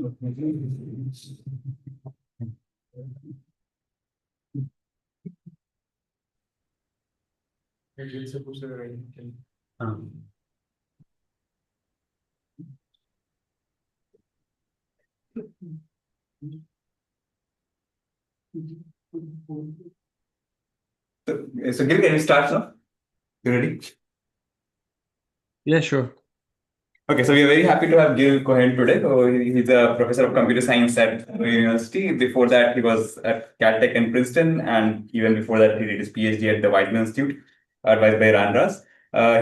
So Gil, can we start now? You ready? Yeah, sure. Okay, so we are very happy to have Gil Cohen today. So he's a professor of computer science at university. Before that, he was at Caltech and Princeton, and even before that, he did his PhD at the Weizmann Institute, advised by Ranras.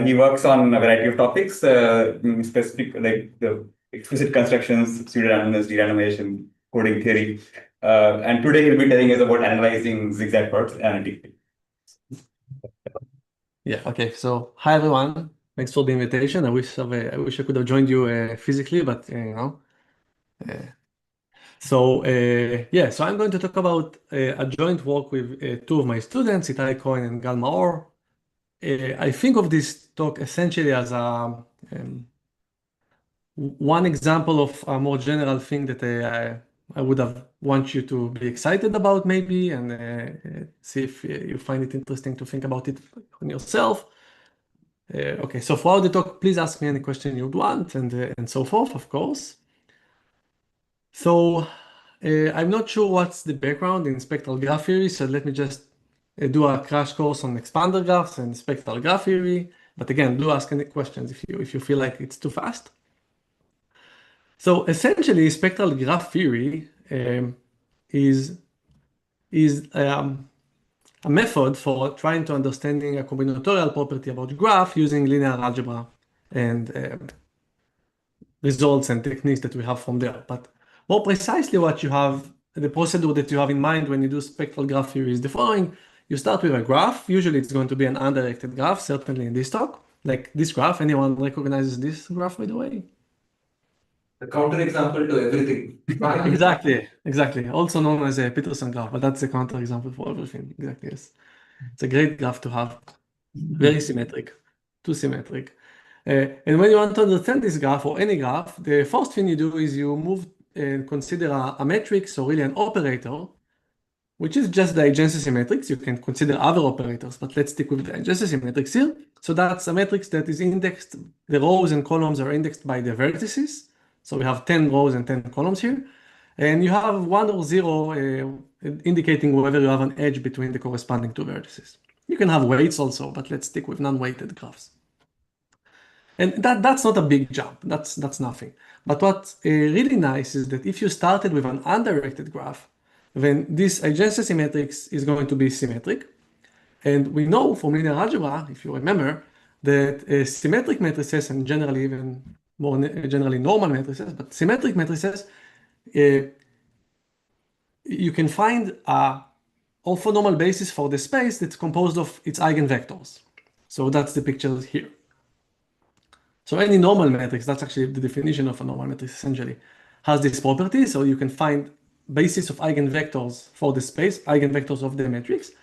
He works on a variety of topics, specific like the explicit constructions, pseudo-randomness, de-randomization, coding theory. And today he'll be telling us about analyzing zigzag curves analytically. Yeah, okay. So, hi everyone. Thanks for the invitation. I wish I could have joined you physically, but yeah. So I'm going to talk about a joint work with two of my students, Zig-Zag and Gal Maor. I think of this talk essentially as one example of a more general thing that I would have want you to be excited about maybe, and see if you find it interesting to think about it on yourself. Okay, so throughout the talk, please ask me any question you'd want, and so forth, of course. So I'm not sure what's the background in spectral graph theory, so let me just do a crash course on expander graphs and spectral graph theory. But again, do ask any questions if you feel like it's too fast. So essentially, spectral graph theory is a method for trying to understanding a combinatorial property about graph using linear algebra and results and techniques that we have from there. But more precisely, the procedure that you have in mind when you do spectral graph theory is the following. You start with a graph. Usually it's going to be an undirected graph, certainly in this talk. Like this graph, anyone recognizes this graph, by the way? The counterexample to everything. Exactly. Also known as a Peterson graph, but that's a counterexample for everything. Exactly, yes. It's a great graph to have. Very symmetric, too symmetric. And when you want to understand this graph or any graph, the first thing you do is you move and consider a matrix or really an operator, which is just the adjacency matrix. You can consider other operators, but let's stick with the adjacency matrix here. So that's a matrix that is indexed, the rows and columns are indexed by the vertices. So we have 10 rows and 10 columns here. And you have 1 or 0 indicating whether you have an edge between the corresponding two vertices. You can have weights also, but let's stick with non-weighted graphs. And that's not a big jump. That's nothing. But what's really nice is that if you started with an undirected graph, then this adjacency matrix is going to be symmetric. And we know from linear algebra, if you remember, that symmetric matrices and generally even more generally normal matrices, but symmetric matrices, you can find a orthonormal basis for the space that's composed of its eigenvectors. So that's the picture here. So any normal matrix, that's actually the definition of a normal matrix essentially, has this property. So you can find basis of eigenvectors for the space, eigenvectors of the matrix.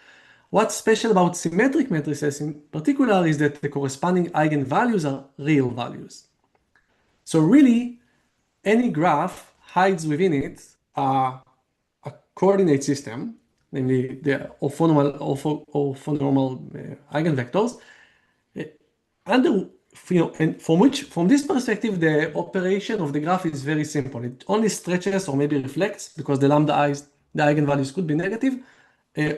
What's special about symmetric matrices in particular is that the corresponding eigenvalues are real values. So really, any graph hides within it a coordinate system, namely the orthonormal eigenvectors, and from this perspective, the operation of the graph is very simple. It only stretches or maybe reflects because the lambda i's, the eigenvalues could be negative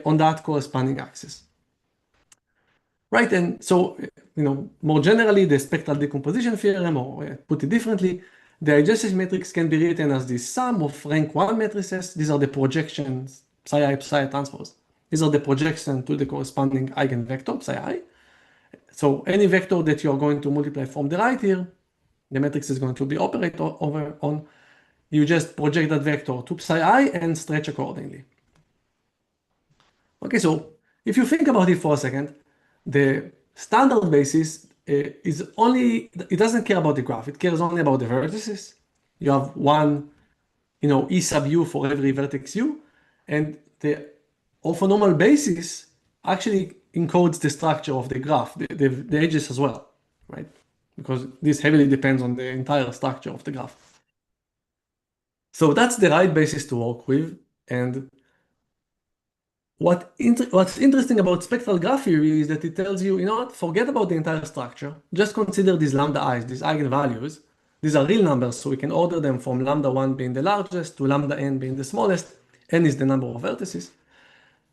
on that corresponding axis. Right, and so, more generally, the spectral decomposition theorem, or put it differently, the adjacency matrix can be written as the sum of rank 1 matrices. These are the projections, psi I, psi transpose. These are the projections to the corresponding eigenvector, psi I. So any vector that you're going to multiply from the right here, the matrix is going to be operated over on. You just project that vector to psi I and stretch accordingly. Okay, so if you think about it for a second, the standard basis it doesn't care about the graph. It cares only about the vertices. You have one, E sub u for every vertex u, and the orthonormal basis actually encodes the structure of the graph, the edges as well, right? Because this heavily depends on the entire structure of the graph. So that's the right basis to work with. And what's interesting about spectral graph theory is that it tells you, you know what, forget about the entire structure. Just consider these lambda i's, these eigenvalues. These are real numbers, so we can order them from lambda 1 being the largest to lambda n being the smallest. N is the number of vertices.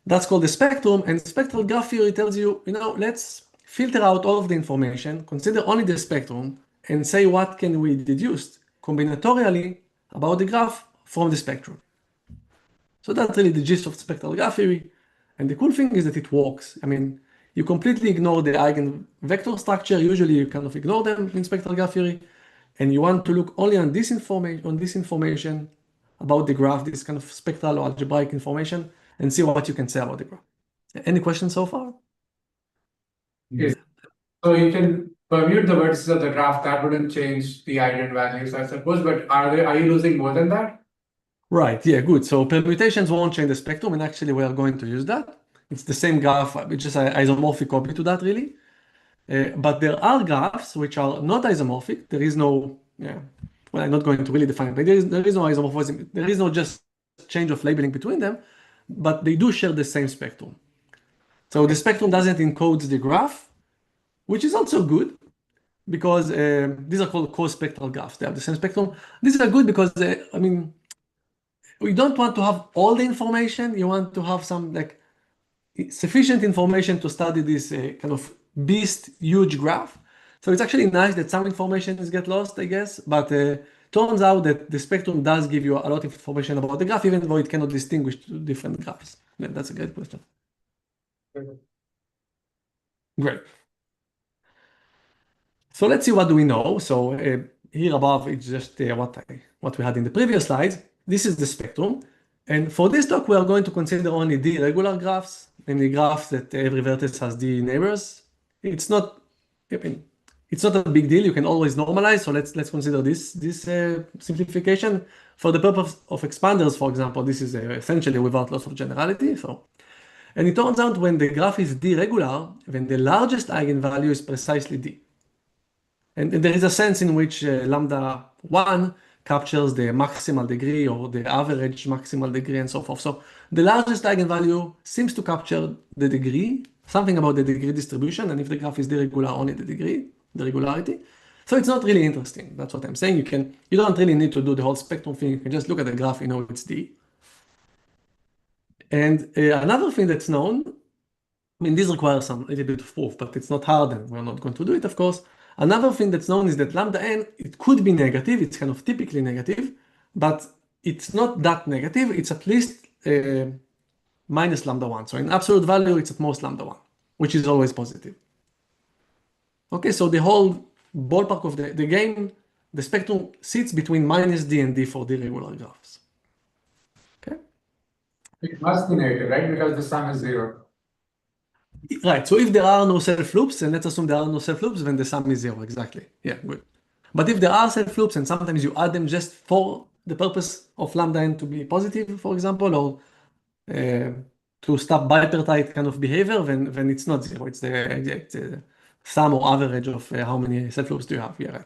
That's called the spectrum, and spectral graph theory tells you, you know, let's filter out all of the information, consider only the spectrum, and say what can we deduce combinatorially about the graph from the spectrum. So that's really the gist of spectral graph theory. And the cool thing is that it works. I mean, you completely ignore the eigenvector structure. Usually you kind of ignore them in spectral graph theory. And you want to look only on this information about the graph, this kind of spectral or algebraic information, and see what you can say about the graph. Any questions so far? Yes. So you can permute the vertices of the graph. That wouldn't change the eigenvalues, I suppose. But are you losing more than that? Right, yeah, good. So permutations won't change the spectrum, and actually we are going to use that. It's the same graph, it's just an isomorphic copy to that, really. But there are graphs which are not isomorphic. There is no, well, I'm not going to really define it, but there is no isomorphism. There is no just change of labeling between them, but they do share the same spectrum. So the spectrum doesn't encode the graph, which is also good because these are called co-spectral graphs. They have the same spectrum. These are good because, I mean, we don't want to have all the information. You want to have some like sufficient information to study this kind of beast huge graph. So it's actually nice that some information is get lost, I guess, but turns out that the spectrum does give you a lot of information about the graph, even though it cannot distinguish two different graphs. Yeah, that's a great question. Great. So let's see what do we know. So here above, it's just what we had in the previous slides. This is the spectrum. And for this talk, we are going to consider only D regular graphs, namely graphs that every vertex has D neighbors. It's not, I mean, it's not a big deal. You can always normalize. So let's consider this simplification. For the purpose of expanders, for example, this is essentially without loss of generality. So, and it turns out when the graph is D regular, then the largest eigenvalue is precisely D. And there is a sense in which lambda 1 captures the maximal degree or the average maximal degree and so forth. So the largest eigenvalue seems to capture the degree, something about the degree distribution, and if the graph is irregular, only the degree, the regularity. So it's not really interesting. That's what I'm saying. You don't really need to do the whole spectrum thing. You can just look at the graph, you know it's D. And another thing that's known, I mean, this requires some little bit of proof, but it's not hard, and we're not going to do it, of course. Another thing that's known is that lambda n, it could be negative. It's kind of typically negative, but it's not that negative. It's at least minus lambda 1. So in absolute value, it's at most lambda 1, which is always positive. Okay, so the whole ballpark of the game, the spectrum sits between minus D and D for the regular graphs. Okay. It must be negative, right? Because the sum is 0. Right, so if there are no self-loops, and let's assume there are no self-loops, then the sum is 0, exactly. Yeah, good. But if there are self-loops, and sometimes you add them just for the purpose of lambda n to be positive, for example, or to stop bipartite kind of behavior, then it's not 0. It's the sum or average of how many self-loops do you have. Yeah, right.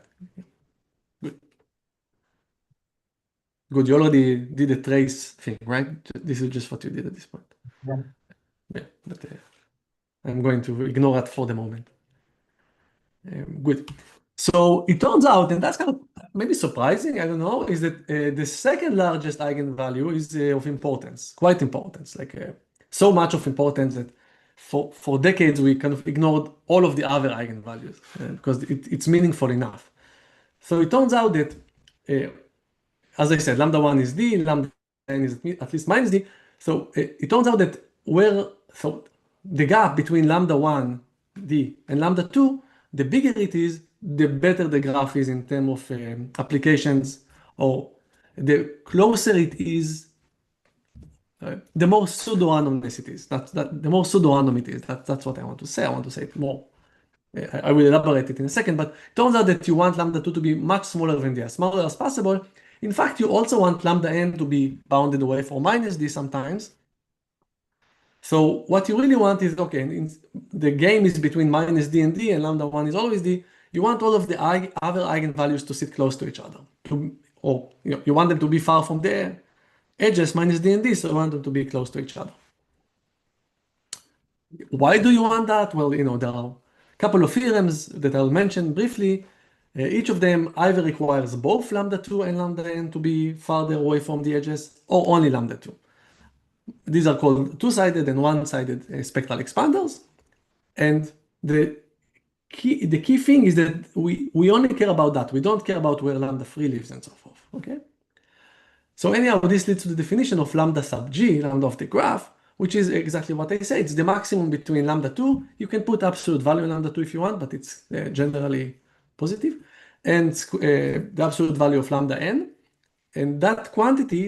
Good. Good, you already did the trace thing, right? This is just what you did at this point. Yeah. Yeah, but I'm going to ignore it for the moment. Good. So it turns out, and that's kind of maybe surprising, I don't know, is that the second largest eigenvalue is of importance, quite importance, like so much of importance that for decades we kind of ignored all of the other eigenvalues because it's meaningful enough. So it turns out that, as I said, lambda 1 is D, lambda n is at least minus D. So it turns out that the gap between lambda 1, D, and lambda 2, the bigger it is, the better the graph is in terms of applications, or the closer it is, the more pseudo-randomness it is. The more pseudo-random it is. That's what I want to say. I want to say it more. I will elaborate it in a second, but it turns out that you want lambda 2 to be much smaller than D, as smaller as possible. In fact, you also want lambda n to be bounded away for minus D sometimes. So what you really want is, okay, the game is between minus D and D, and lambda 1 is always D. You want all of the other eigenvalues to sit close to each other, or you want them to be far from the edges minus d and d, so you want them to be close to each other. Why do you want that? Well, there are a couple of theorems that I'll mention briefly. Each of them either requires both lambda 2 and lambda n to be farther away from the edges, or only lambda 2. These are called two-sided and one-sided spectral expanders. And the key thing is that we only care about that. We don't care about where lambda 3 lives and so forth. Okay? So anyhow, this leads to the definition of lambda sub g, lambda of the graph, which is exactly what I say. It's the maximum between lambda 2. You can put absolute value in lambda 2 if you want, but it's generally positive. And the absolute value of lambda n. And that quantity,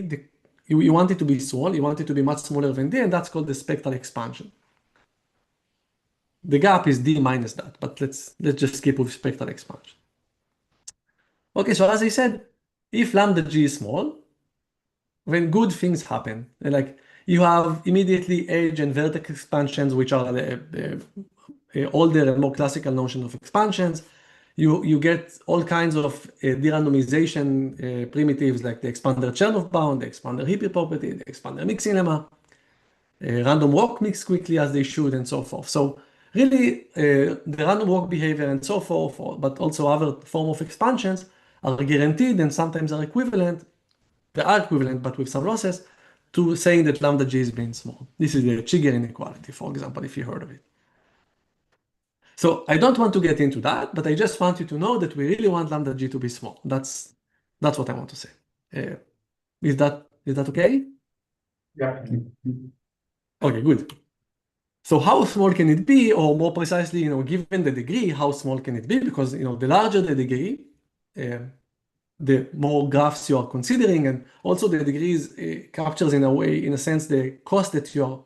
you want it to be small, you want it to be much smaller than d, and that's called the spectral expansion. The gap is d minus that, but let's just keep with spectral expansion. Okay, so as I said, if lambda g is small, then good things happen. Like you have immediately edge and vertex expansions, which are the older and more classical notion of expansions. You get all kinds of derandomization primitives like the expander Chernoff bound, the expander Hippie property, the expander mixing lemma, random walk mix quickly as they should, and so forth. So really, the random walk behavior and so forth, but also other form of expansions are guaranteed and sometimes are equivalent. They are equivalent, but with some losses, to saying that lambda g is being small. This is the Chigger inequality, for example, if you heard of it. So I don't want to get into that, but I just want you to know that we really want lambda g to be small. That's what I want to say. Is that okay? Yeah. Okay, good. So how small can it be, or more precisely, given the degree, how small can it be? Because the larger the degree, the more graphs you are considering, and also the degrees captures in a sense the cost that you are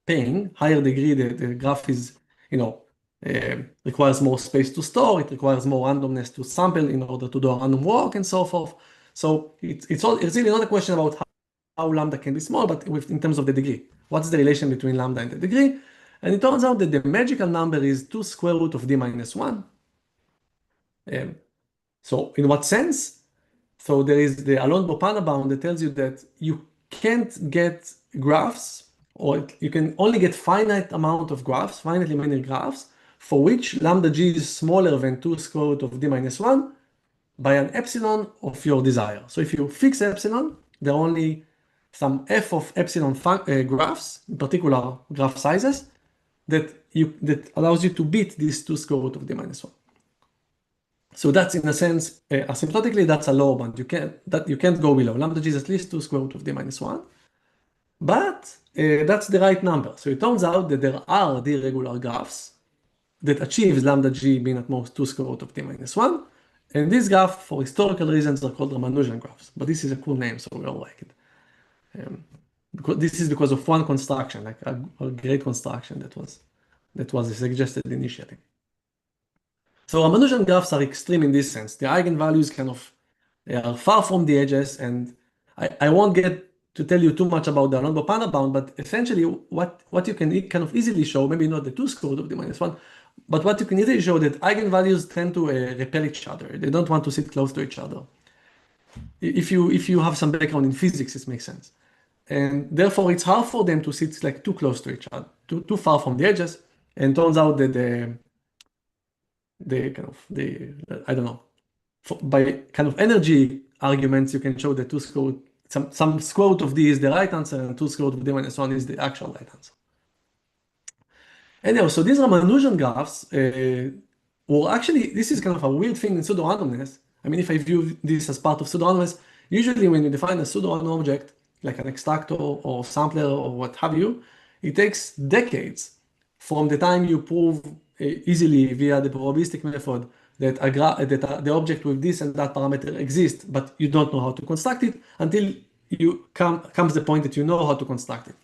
paying. Higher degree, the graph is requires more space to store. It requires more randomness to sample in order to do a random walk and so forth. So it's really not a question about how lambda can be small, but in terms of the degree. What's the relation between lambda and the degree? And it turns out that the magical number is 2 square root of d minus 1. So in what sense? So there is the Alon-Bopana bound that tells you that you can't get graphs, or you can only get finite amount of graphs, finitely many graphs, for which lambda g is smaller than 2 square root of d minus 1 by an epsilon of your desire. So if you fix epsilon, there are only some f of epsilon graphs, in particular graph sizes, that allows you to beat this 2 square root of d minus 1. So that's in a sense, asymptotically, that's a lower bound. You can't go below. Lambda g is at least 2 square root of d minus 1. But that's the right number. So it turns out that there are d-regular graphs that achieves lambda g being at most 2 square root of d minus 1. And these graphs, for historical reasons, are called Ramanujan graphs. But this is a cool name, so we all like it. This is because of one construction, like a great construction that was suggested initially. So Ramanujan graphs are extreme in this sense. The eigenvalues are far from the edges, and I won't get to tell you too much about the Alon-Bopana bound, but essentially what you can kind of easily show, maybe not the 2 square root of d minus 1, but what you can easily show that eigenvalues tend to repel each other. They don't want to sit close to each other. If you have some background in physics, it makes sense. And therefore, it's hard for them to sit like too close to each other, too far from the edges. And turns out that I don't know, by kind of energy arguments, you can show that 2 square root, some square root of d is the right answer, and 2 square root of d minus 1 is the actual right answer. Anyhow, so these Ramanujan graphs were actually, this is kind of a weird thing in pseudo-randomness. I mean, if I view this as part of pseudo-randomness, usually when you define a pseudo-random object, like an extractor or sampler or what have you, it takes decades from the time you prove easily via the probabilistic method that the object with this and that parameter exists, but you don't know how to construct it until comes the point that you know how to construct it.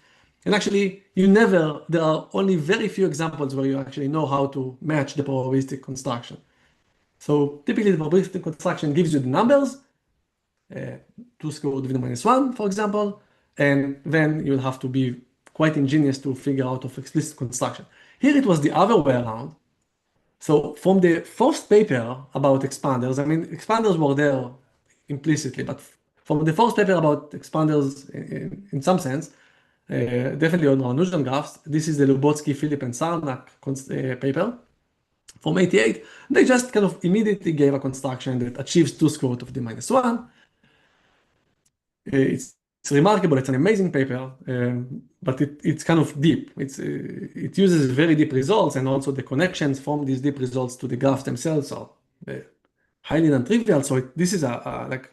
And actually, there are only very few examples where you actually know how to match the probabilistic construction. So typically, the probabilistic construction gives you the numbers, 2 square root of d minus 1, for example, and then you'll have to be quite ingenious to figure out of explicit construction. Here it was the other way around. So from the first paper about expanders, I mean, expanders were there implicitly. But from the first paper about expanders, in some sense, definitely on Ramanujan graphs, this is the Lubotsky, Philip, and Sarnak paper from 88. They just kind of immediately gave a construction that achieves 2 square root of d minus 1. It's remarkable. It's an amazing paper, but it's kind of deep. It uses very deep results, and also the connections from these deep results to the graphs themselves are highly non-trivial. So this is like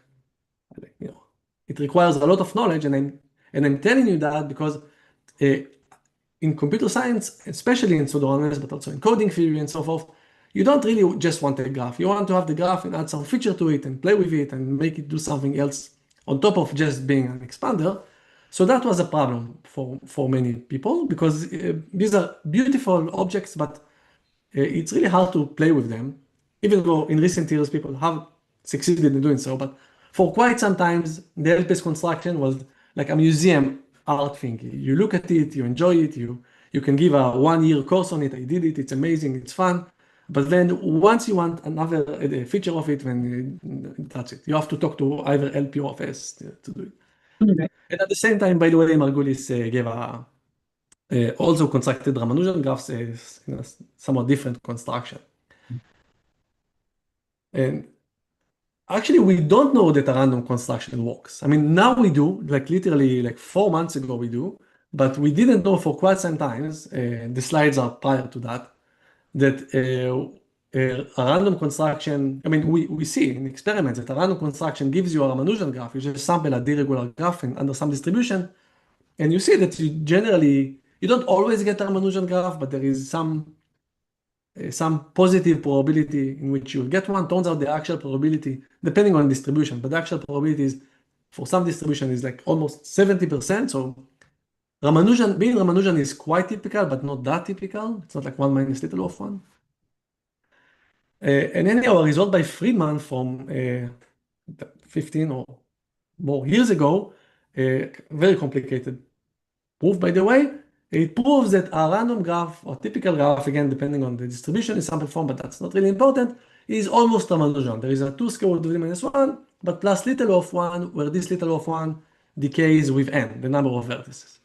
it requires a lot of knowledge, and I'm telling you that because in computer science, especially in pseudorandomness, but also in coding theory and so forth, you don't really just want a graph. You want to have the graph and add some feature to it and play with it and make it do something else on top of just being an expander. So that was a problem for many people because these are beautiful objects, but it's really hard to play with them, even though in recent years people have succeeded in doing so. But for quite some times, the LPS construction was like a museum art thing. You look at it, you enjoy it, you can give a 1-year course on it. I did it, it's amazing, it's fun. But then once you want another feature of it, then that's it. You have to talk to either LP or FS to do it. Okay. And at the same time, by the way, Margulis gave also constructed Ramanujan graphs in a somewhat different construction. And actually, we don't know that a random construction works. I mean, now we do, like literally like 4 months ago we do, but we didn't know for quite some times, the slides are prior to that a random construction, I mean, we see in experiments that a random construction gives you a Ramanujan graph. You just sample a deregular graph under some distribution, and you see that you don't always get a Ramanujan graph, but there is some positive probability in which you'll get one. Turns out the actual probability, depending on distribution, but the actual probability is, for some distribution, is like almost 70%. So being Ramanujan is quite typical, but not that typical. It's not like 1 minus little of 1. And anyhow, a result by Friedman from 15 or more years ago, very complicated proof, by the way. It proves that a random graph or typical graph, again, depending on the distribution in sample form, but that's not really important, is almost Ramanujan. There is a 2 square root of d minus 1, but plus little of 1, where this little of 1 decays with n, the number of vertices.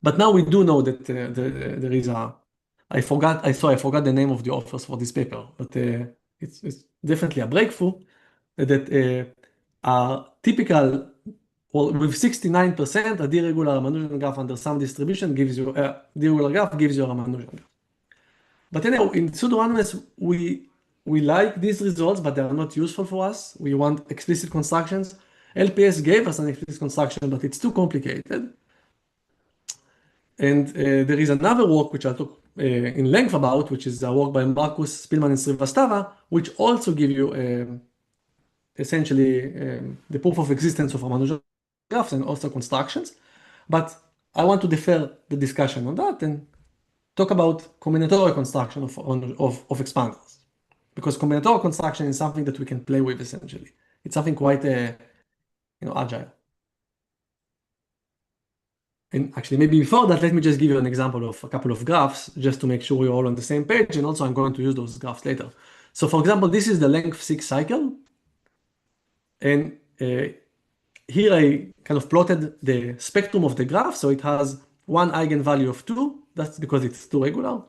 But now we do know that there is I forgot the name of the authors for this paper, but it's definitely a breakthrough that a typical, well, with 69%, a deregular Ramanujan graph under some distribution gives you a deregular graph gives you a Ramanujan graph. But anyhow, in pseudorandomness, we like these results, but they are not useful for us. We want explicit constructions. LPS gave us an explicit construction, but it's too complicated. And there is another work which I'll talk in length about, which is a work by Marcus Spielman and Srivastava, which also give you essentially the proof of existence of Ramanujan graphs and also constructions. But I want to defer the discussion on that and talk about combinatorial construction of expanders. Because combinatorial construction is something that we can play with essentially. It's something quite agile. And actually, maybe before that, let me just give you an example of a couple of graphs, just to make sure we're all on the same page. And also, I'm going to use those graphs later. So for example, this is the length 6 cycle. And here I kind of plotted the spectrum of the graph. So it has one eigenvalue of 2. That's because it's 2 regular.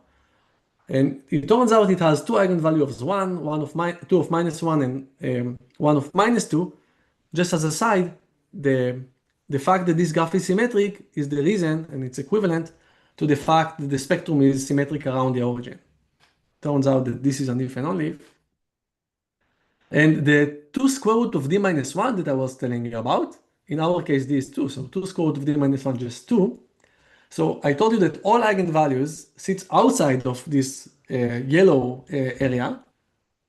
And it turns out it has 2 eigenvalues of 1, 2 of minus 1, and 1 of minus 2. Just as a side, the fact that this graph is symmetric is the reason, and it's equivalent to the fact that the spectrum is symmetric around the origin. Turns out that this is an if and only if. And the 2 square root of d minus 1 that I was telling you about, in our case, this is 2. So 2 square root of d minus 1 just 2. So I told you that all eigenvalues sits outside of this yellow area.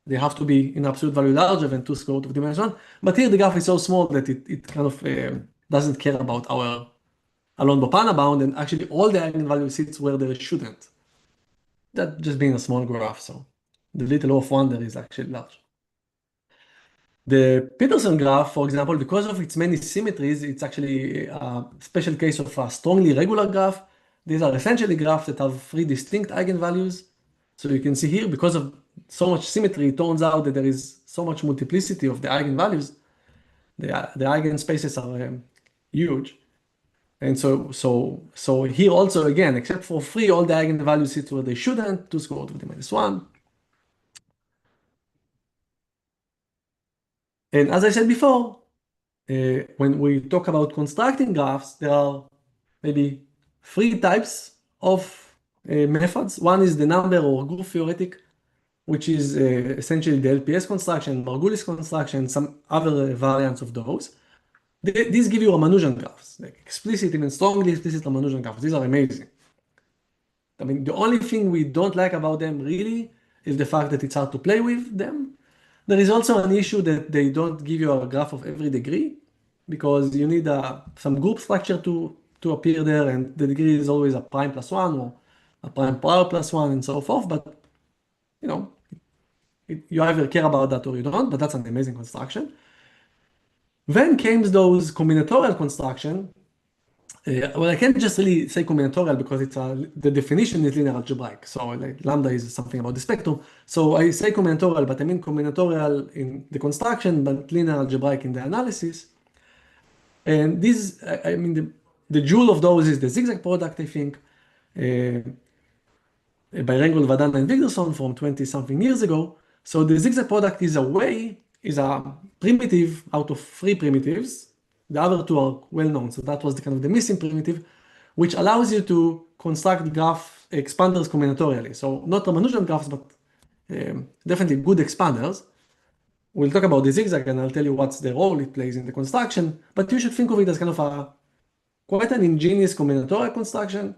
They have to be in absolute value larger than 2 square root of d minus 1. But here the graph is so small that it kind of doesn't care about our Alon-Bopana bound, and actually all the eigenvalues sits where they shouldn't. That just being a small graph, so the little of 1 there is actually large. The Peterson graph, for example, because of its many symmetries, it's actually a special case of a strongly regular graph. These are essentially graphs that have 3 distinct eigenvalues. So you can see here, because of so much symmetry, it turns out that there is so much multiplicity of the eigenvalues the eigenspaces are huge. And so here also, again, except for 3, all the eigenvalues sit where they shouldn't, 2 square root of d minus 1. And as I said before, when we talk about constructing graphs, there are maybe 3 types of methods. One is the number or group theoretic, which is essentially the LPS construction, Margulis construction, some other variants of those. These give you Ramanujan graphs, like explicit, even strongly explicit Ramanujan graphs. These are amazing. I mean, the only thing we don't like about them really is the fact that it's hard to play with them. There is also an issue that they don't give you a graph of every degree because you need some group structure to appear there, and the degree is always a prime plus 1 or a prime power plus 1 and so forth. But you know, you either care about that or you don't, but that's an amazing construction. Then came those combinatorial construction. Well, I can't just really say combinatorial because the definition is linear algebraic. So like lambda is something about the spectrum. So I say combinatorial, but I mean combinatorial in the construction, but linear algebraic in the analysis. And this, I mean, the jewel of those is the zigzag product, I think, by Rengel, Vadana, and Wigderson from 20-something years ago. So the zigzag product is a primitive out of 3 primitives. The other 2 are well known. So that was the missing primitive, which allows you to construct graph expanders combinatorially. So not Ramanujan graphs, but definitely good expanders. We'll talk about the zigzag and I'll tell you what's the role it plays in the construction. But you should think of it as quite an ingenious combinatorial construction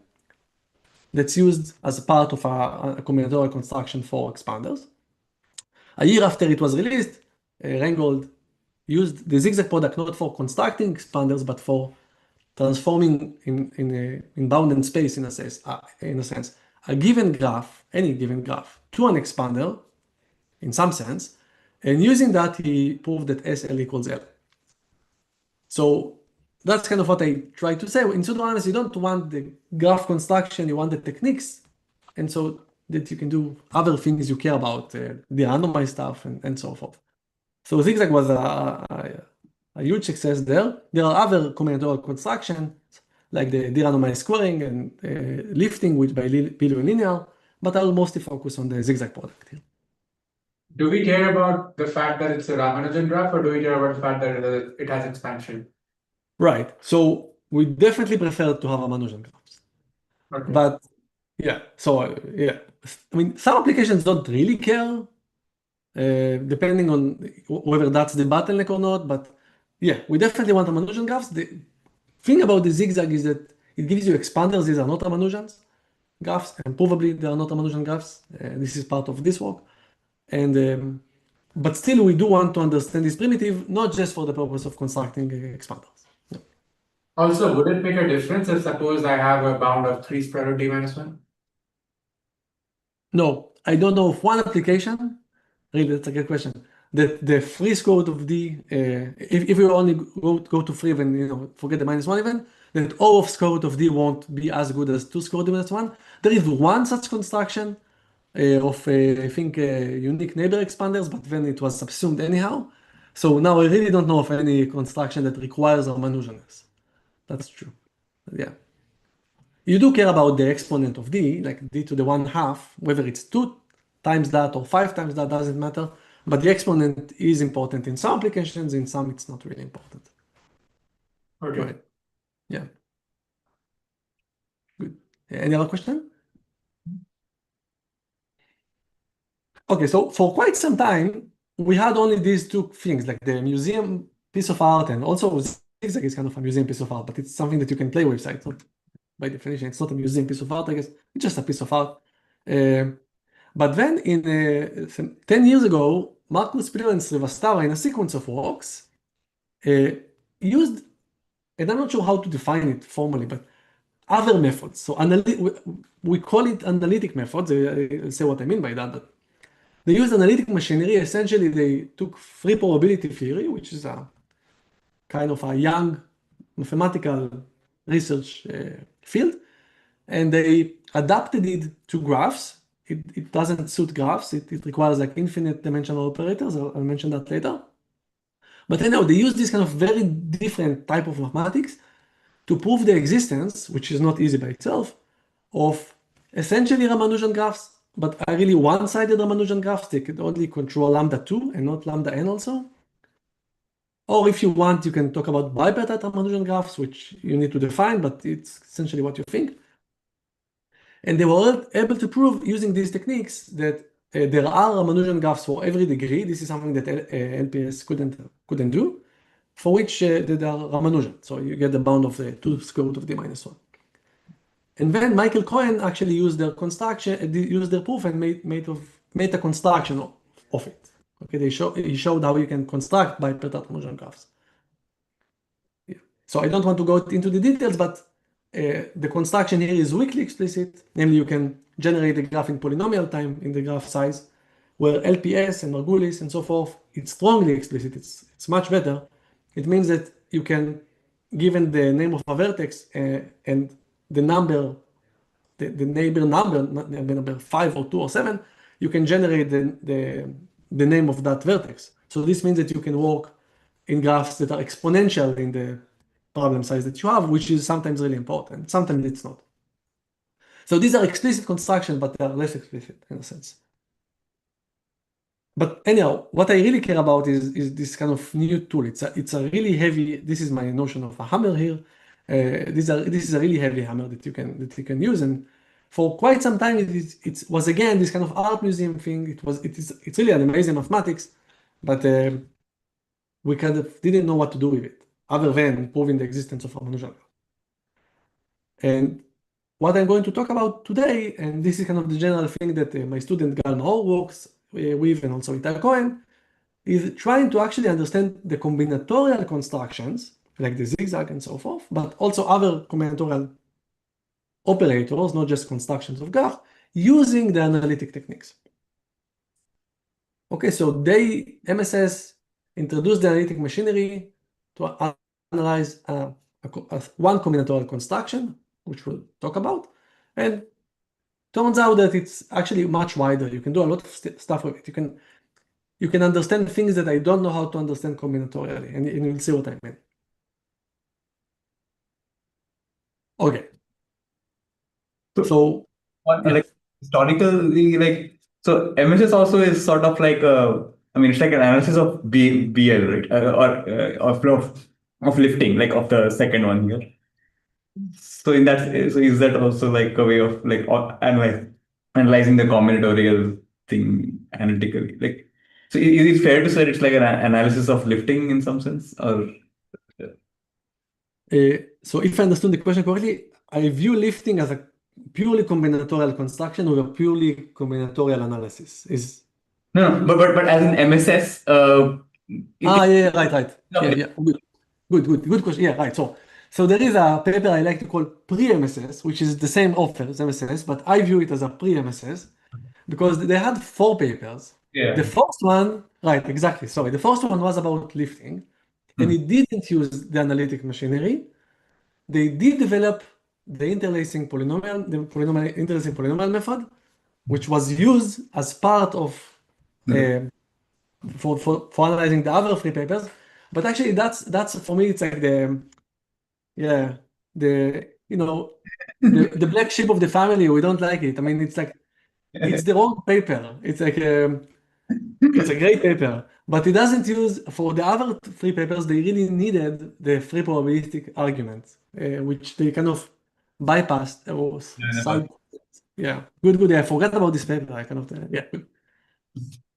that's used as a part of a combinatorial construction for expanders. A year after it was released, Reingold used the zigzag product not for constructing expanders, but for transforming in bounded space, in a sense, a given graph, any given graph, to an expander, in some sense, and using that, he proved that SL equals L. So that's kind of what I try to say. In pseudoanalysis, you don't want the graph construction, you want the techniques, and so that you can do other things you care about, the randomized stuff and so forth. So Zigzag was a huge success there. There are other combinatorial constructions, like the derandomized squaring and lifting, which by bilinear, but I will mostly focus on the Zigzag product here. Do we care about the fact that it's a Ramanujan graph, or do we care about the fact that it has expansion? Right. So we definitely prefer to have Ramanujan graphs. Okay. But yeah, so yeah, I mean, some applications don't really care, depending on whether that's the bottleneck or not. But yeah, we definitely want Ramanujan graphs. The thing about the Zigzag is that it gives you expanders. These are not Ramanujan graphs, and probably they are not Ramanujan graphs. This is part of this work. And but still, we do want to understand this primitive, not just for the purpose of constructing expanders. Yeah. Also, would it make a difference if suppose I have a bound of 3 square root d minus 1? No, I don't know of one application. Really, that's a good question. That the 3 square root of d, if you only go to 3, then forget the minus 1 even, that O of square root of d won't be as good as 2 square root d minus 1. There is one such construction of, I think, unique neighbor expanders, but then it was subsumed anyhow. So now I really don't know of any construction that requires Ramanujan's. That's true. Yeah. You do care about the exponent of d, like d to the 1/2, whether it's 2 times that or 5 times that, doesn't matter. But the exponent is important in some applications, in some it's not really important. Okay. Right. Yeah. Good. Any other question? Okay, so for quite some time, we had only these 2 things, like the museum piece of art, and also Zigzag is kind of a museum piece of art, but it's something that you can play with. So it's not, by definition, it's not a museum piece of art, I guess. It's just a piece of art. But then in 10 years ago, Marcus Spiller and Srivastava, in a sequence of works, used, and I'm not sure how to define it formally, but other methods. So we call it analytic methods. I'll say what I mean by that. But they used analytic machinery. Essentially, they took free probability theory, which is a kind of a young mathematical research field, and they adapted it to graphs. It doesn't suit graphs. It requires like infinite dimensional operators. I'll mention that later. But anyhow, they use this kind of very different type of mathematics to prove the existence, which is not easy by itself, of essentially Ramanujan graphs, but are really one-sided Ramanujan graphs. They could only control lambda 2 and not lambda n also. Or if you want, you can talk about bipartite Ramanujan graphs, which you need to define, but it's essentially what you think. And they were able to prove using these techniques that there are Ramanujan graphs for every degree. This is something that LPS couldn't do, for which there are Ramanujan. So you get the bound of the 2 square root of d minus 1. And then Michael Cohen actually used their construction, used their proof and made a construction of it. Okay, he showed how you can construct bipartite Ramanujan graphs. Yeah. So I don't want to go into the details, but the construction here is weakly explicit. Namely, you can generate the graph in polynomial time in the graph size, where LPS and Margulis and so forth, it's strongly explicit. It's much better. It means that you can, given the name of a vertex and the number, the neighbor number 5 or 2 or 7, you can generate the name of that vertex. So this means that you can work in graphs that are exponential in the problem size that you have, which is sometimes really important. Sometimes it's not. So these are explicit constructions, but they are less explicit in a sense. But anyhow, what I really care about is this kind of new tool. It's a really heavy. This is my notion of a hammer here. This is a really heavy hammer that you can use, and for quite some time it was again this kind of art museum thing. It's really an amazing mathematics, but we kind of didn't know what to do with it other than proving the existence of Ramanujan. And what I'm going to talk about today, and this is kind of the general thing that my student Gal Maor works with, and also Gil Cohen, is trying to actually understand the combinatorial constructions, like the Zig-Zag and so forth, but also other combinatorial operators, not just constructions of graph, using the analytic techniques. Okay, so MSS introduced the analytic machinery to analyze one combinatorial construction, which we'll talk about, and turns out that it's actually much wider. You can do a lot of stuff with it. You can understand things that I don't know how to understand combinatorially, and you'll see what I mean. Okay. So Like historically, so MSS also is sort of like it's like an analysis of BL, right? Of lifting, like of the second one here. So is that also like a way of like analyzing the combinatorial thing analytically? Like, so is it fair to say it's like an analysis of lifting in some sense, or? So if I understood the question correctly, I view lifting as a purely combinatorial construction with a purely combinatorial analysis. No, but as an MSS, Right. Okay. Yeah. Good question. Yeah, right. So there is a paper I like to call pre-MSS, which is the same author as MSS, but I view it as a pre-MSS because they had 4 papers. Yeah. The first one, right, exactly. Sorry, the first one was about lifting, and it didn't use the analytic machinery. They did develop the interlacing polynomial method, which was used as part of for analyzing the other 3 papers. But actually, that's for me, it's like the the black sheep of the family. We don't like it. I mean, it's like it's the wrong paper. It's like it's a great paper, but it doesn't use for the other 3 papers. They really needed the free probabilistic arguments, which they kind of bypassed or side. Yeah, good. Yeah, I forgot about this paper. I kind of good.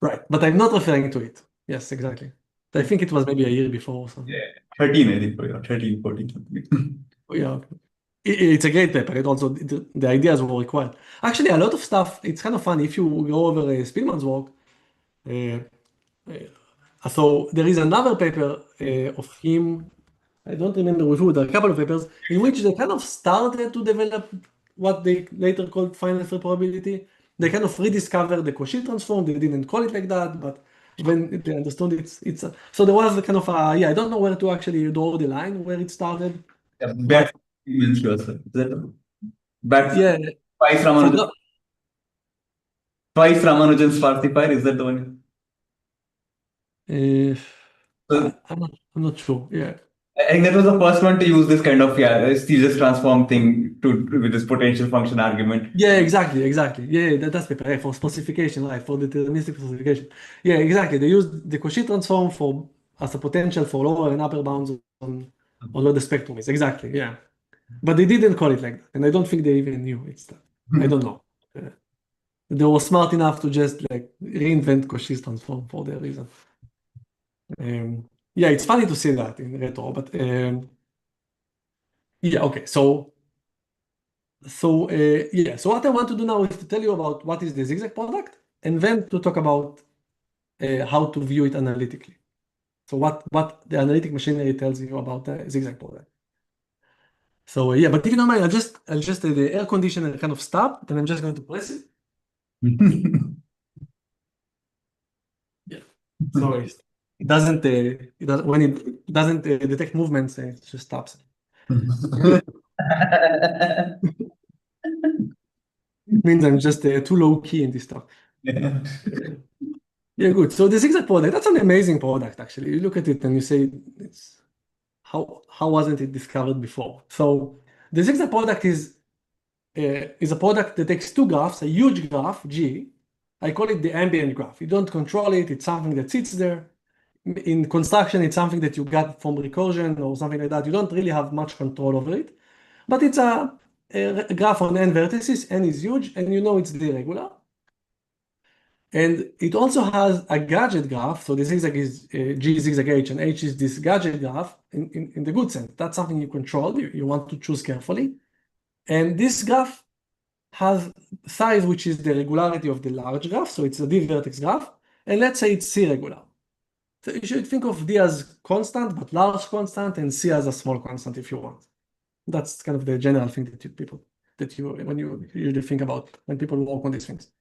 Right, but I'm not referring to it. Yes, exactly. I think it was maybe a year before or something. Yeah, 13, I think, 13, 14 something. Yeah, okay. It's a great paper. It also the ideas were required. Actually, a lot of stuff. It's kind of funny if you go over Spielman's work. So there is another paper of him. I don't remember with who. There are a couple of papers in which they kind of started to develop what they later called finite free probability. They kind of rediscovered the Cauchy transform. They didn't call it like that, but when they understood so there was a kind of I don't know where to actually draw the line where it started. Yeah, back means yourself. Is that back Yeah. twice Ramanujan? Twice Ramanujan's falsifier, is that the one? So I'm not sure. Yeah. I think that was the first one to use this kind of Caesar's transform thing with this potential function argument. Yeah, exactly. Yeah, that's paper, right, for specification, right? For deterministic specification. Yeah, exactly. They use the Cauchy transform for as a potential for lower and upper bounds on what the spectrum is. Exactly. Yeah. But they didn't call it like that, and I don't think they even knew it's that. I don't know. They were smart enough to just like reinvent Cauchy's transform for their reason. Yeah, it's funny to see that in retro, but yeah, okay. Yeah, so what I want to do now is to tell you about what is the zigzag product, and then to talk about how to view it analytically. So what the analytic machinery tells you about the zigzag product. So yeah, but if you don't mind, I'll just the air conditioner kind of stop, then I'm just going to press it. Yeah. Sorry. When it doesn't detect movements, it just stops. It means I'm just too low key in this stuff. Yeah. Yeah, good. So the zigzag product, that's an amazing product, actually. You look at it and you say, it's how wasn't it discovered before? So the zigzag product is a product that takes two graphs, a huge graph, G. I call it the ambient graph. You don't control it. It's something that sits there. In construction, it's something that you got from recursion or something like that. You don't really have much control over it. But it's a graph on n vertices. N is huge, and you know it's the regular. And it also has a gadget graph. So the zigzag is G zigzag H, and H is this gadget graph in the good sense. That's something you control. You want to choose carefully. And this graph has size, which is the regularity of the large graph. So it's a D vertex graph. And let's say it's C regular. So you should think of D as constant, but large constant, and C as a small constant if you want. That's kind of the general thing when you usually think about when people work on these things.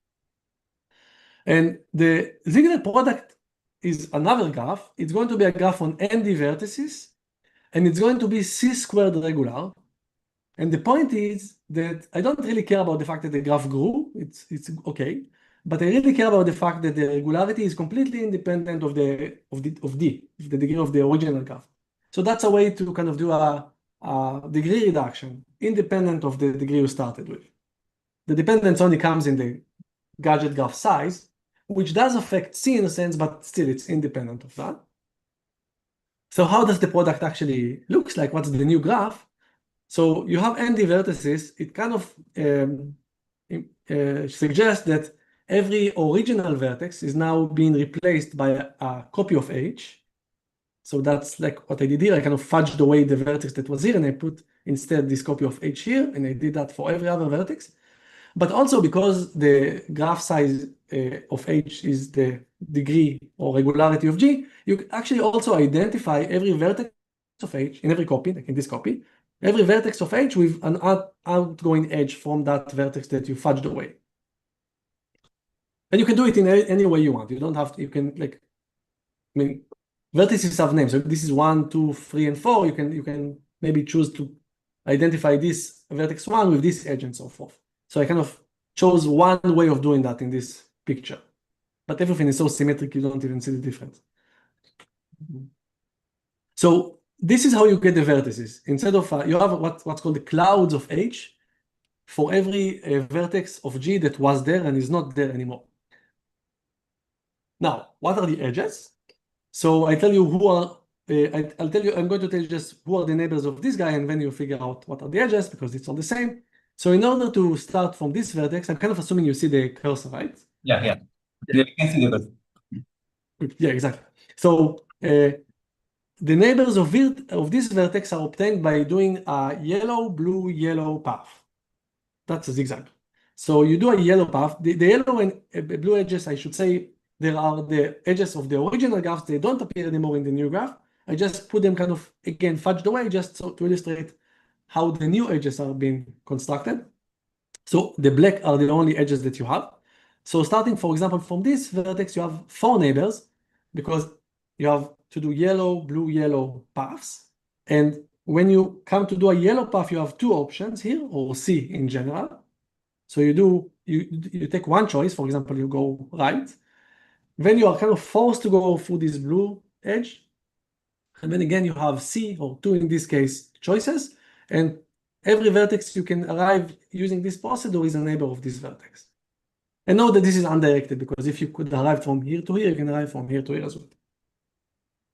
And the zigzag product is another graph. It's going to be a graph on n d vertices, and it's going to be C squared regular. And the point is that I don't really care about the fact that the graph grew. It's okay. But I really care about the fact that the regularity is completely independent of the degree of the original graph. So that's a way to kind of do a degree reduction independent of the degree you started with. The dependence only comes in the gadget graph size, which does affect C in a sense, but still it's independent of that. So how does the product actually looks like? What's the new graph? So you have ND vertices. It kind of suggests that every original vertex is now being replaced by a copy of H. So that's like what I did here. I kind of fudged away the vertex that was here, and I put instead this copy of H here, and I did that for every other vertex. But also because the graph size of H is the degree or regularity of G, you actually also identify every vertex of H in every copy, like in this copy, every vertex of H with an outgoing edge from that vertex that you fudged away. And you can do it in any way you want. You don't have to, you can like, I mean, vertices have names. So this is 1, 2, 3, and 4. You can maybe choose to identify this vertex 1 with this edge and so forth. So I kind of chose one way of doing that in this picture. But everything is so symmetric, you don't even see the difference. So this is how you get the vertices. Instead of, you have what's called the clouds of H for every vertex of G that was there and is not there anymore. Now, what are the edges? So I tell you who are, I'm going to tell you just who are the neighbors of this guy, and then you figure out what are the edges because it's all the same. So in order to start from this vertex, I'm kind of assuming you see the cursor, right? Yeah, yeah. Yeah, you can see the cursor. Yeah, exactly. So the neighbors of this vertex are obtained by doing a yellow, blue, yellow path. That's a zigzag. So you do a yellow path. The yellow and blue edges, I should say, there are the edges of the original graphs. They don't appear anymore in the new graph. I just put them kind of, again, fudged away just so to illustrate how the new edges are being constructed. So the black are the only edges that you have. So starting, for example, from this vertex, you have 4 neighbors because you have to do yellow, blue, yellow paths. And when you come to do a yellow path, you have 2 options here, or C in general. So you take one choice, for example, you go right. Then you are kind of forced to go through this blue edge, And then again, you have C, or two in this case, choices. And every vertex you can arrive using this procedure is a neighbor of this vertex. And note that this is undirected, because if you could arrive from here to here, you can arrive from here to here as well.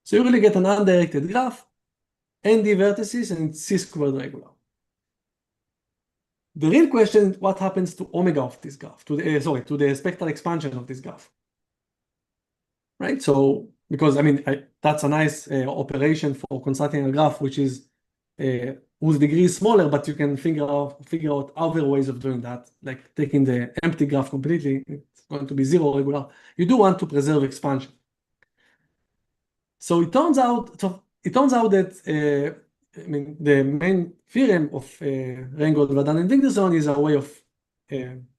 So you really get an undirected graph, ND vertices, and it's C-squared regular. The real question is what happens to omega of this graph, to the spectral expansion of this graph. Right? So, because I mean, that's a nice operation for constructing a graph, which is whose degree is smaller, but you can figure out other ways of doing that, like taking the empty graph completely, it's going to be zero regular. You do want to preserve expansion. So it turns out that I mean, the main theorem of Reingold, Vadan, and Wigderson is a way of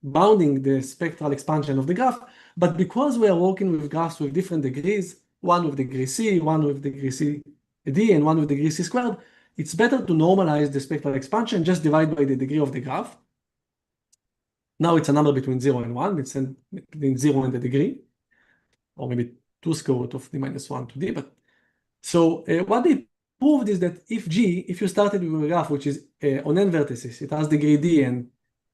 bounding the spectral expansion of the graph. But because we are working with graphs with different degrees, one with degree C, one with degree C D, and one with degree C squared, it's better to normalize the spectral expansion, just divide by the degree of the graph. Now it's a number between 0 and 1, it's between 0 and the degree, or maybe 2 square root of d minus 1 to d. But so what they proved is that if you started with a graph which is on n vertices, it has degree d, and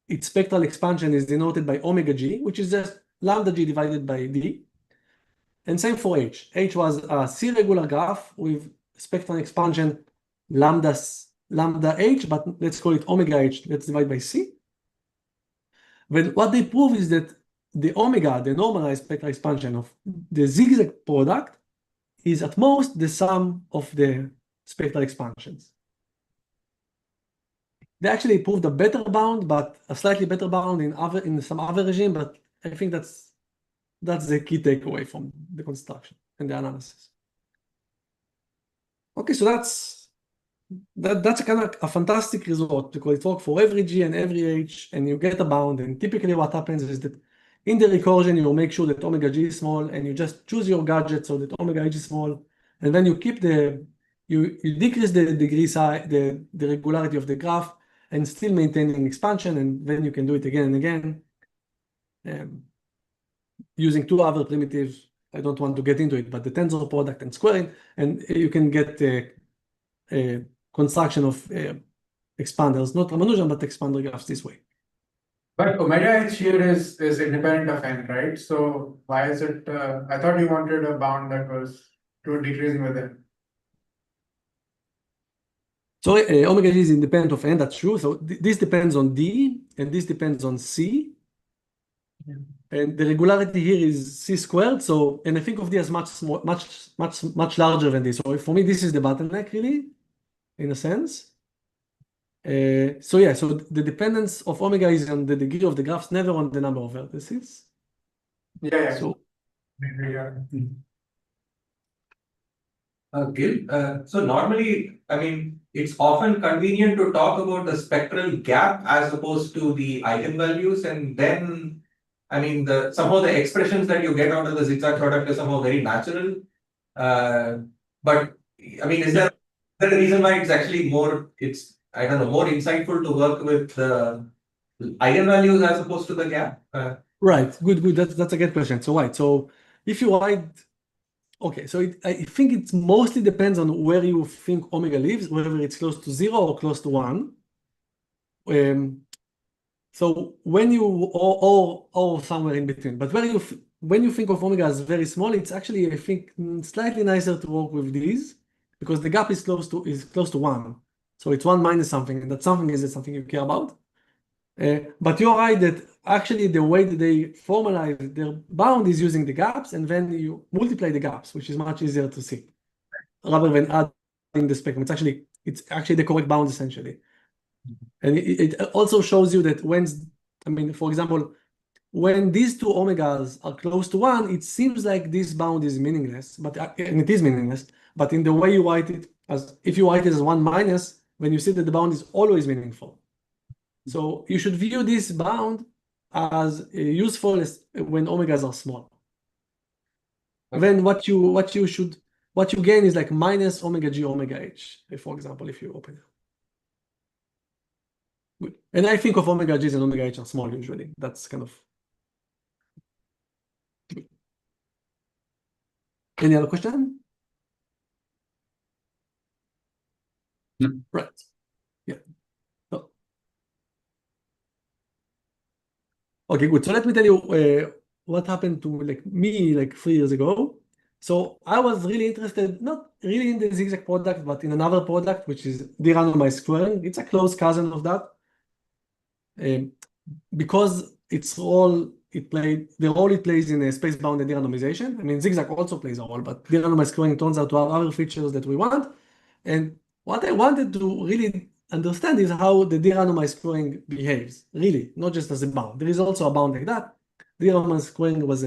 its spectral expansion is denoted by omega g, which is just lambda g divided by d. And same for h. H was a C-regular graph with spectral expansion lambda h, but let's call it omega h, let's divide by c. But what they prove is that the omega, the normalized spectral expansion of the zigzag product, is at most the sum of the spectral expansions. They actually proved a better bound, but a slightly better bound in some other regime, but I think that's the key takeaway from the construction and the analysis. Okay, so that's a kind of a fantastic result, because it works for every G and every H, and you get a bound. And typically what happens is that in the recursion, you make sure that omega G is small, and you just choose your gadget so that omega H is small. And then you keep you decrease the degree size, the regularity of the graph, and still maintaining expansion. And then you can do it again and again, using two other primitives. I don't want to get into it, but the tensor product and squaring, and you can get a construction of expanders, not Ramanujan, but expander graphs this way. But omega h here is independent of n, right? So why is it? I thought you wanted a bound that was decreasing with n. So omega g is independent of n, that's true. So this depends on d, and this depends on c. Yeah. And the regularity here is c squared. So, and I think of this as much larger than this. So for me, this is the bottleneck, really, in a sense. So yeah, so the dependence of omega is on the degree of the graphs, never on the number of vertices. Yeah. So, Yeah. Gil, so normally, I mean, it's often convenient to talk about the spectral gap as opposed to the eigenvalues, and then, I mean, somehow the expressions that you get out of the zigzag product is somehow very natural. But I mean, is there a reason why it's actually more insightful to work with the eigenvalues as opposed to the gap? right, good. That's a good question. So right, so if you write, okay, so I think it mostly depends on where you think omega lives, whether it's close to 0 or close to 1. So when you or somewhere in between, but when you think of omega as very small, it's actually, I think, slightly nicer to work with these, because the gap is close to 1. So it's 1 minus something, and that something is something you care about. But you're right that actually the way that they formalize their bound is using the gaps, and then you multiply the gaps, which is much easier to see, rather than adding the spectrum. It's actually the correct bound, essentially. And it also shows you that for example, when these two omegas are close to 1, it seems like this bound is meaningless, and it is meaningless. But in the way you write it, if you write it as 1 minus, when you see that the bound is always meaningful. So you should view this bound as useful when omegas are small. Okay. Then what you gain is like minus omega g omega h, for example, if you open it. Good. And I think of omega g's and omega h are small usually. That's kind of good. Any other question? Right. Yeah. So, okay, good. So let me tell you what happened to me 3 years ago. So I was really interested, not really in the Zig-Zag product, but in another product, which is derandomized squaring. It's a close cousin of that. Because the role it plays in a space-bounded derandomization. I mean, Zig-Zag also plays a role, but derandomized squaring turns out to have other features that we want. And what I wanted to really understand is how the derandomized squaring behaves, really, not just as a bound. There is also a bound like that. Derandomized squaring was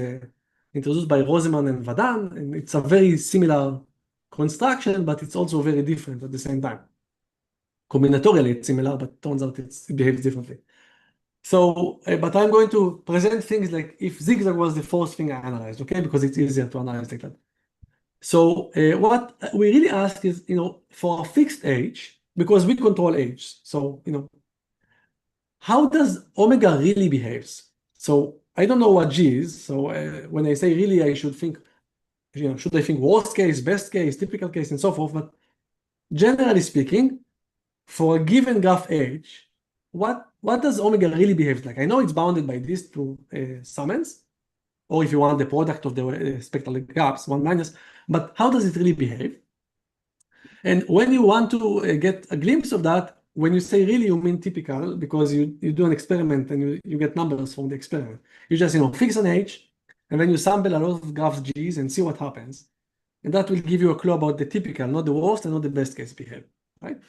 introduced by Roseman and Vadan, and it's a very similar construction, but it's also very different at the same time. Combinatorially, it's similar, but turns out it behaves differently. So, but I'm going to present things like if Zig-Zag was the first thing I analyzed, okay, because it's easier to analyze like that. So what we really ask is, for a fixed age, because we control age, so, how does omega really behaves? So I don't know what G is. So when I say really, I should think, should I think worst case, best case, typical case, and so forth. But generally speaking, for a given graph H, what does omega really behave like? I know it's bounded by these two summons, or if you want the product of the spectral gaps, 1 minus, but how does it really behave? And when you want to get a glimpse of that, when you say really, you mean typical, because you do an experiment and you get numbers from the experiment. You just fix an H, and then you sample a lot of graphs G's and see what happens. And that will give you a clue about the typical, not the worst and not the best case behavior, right?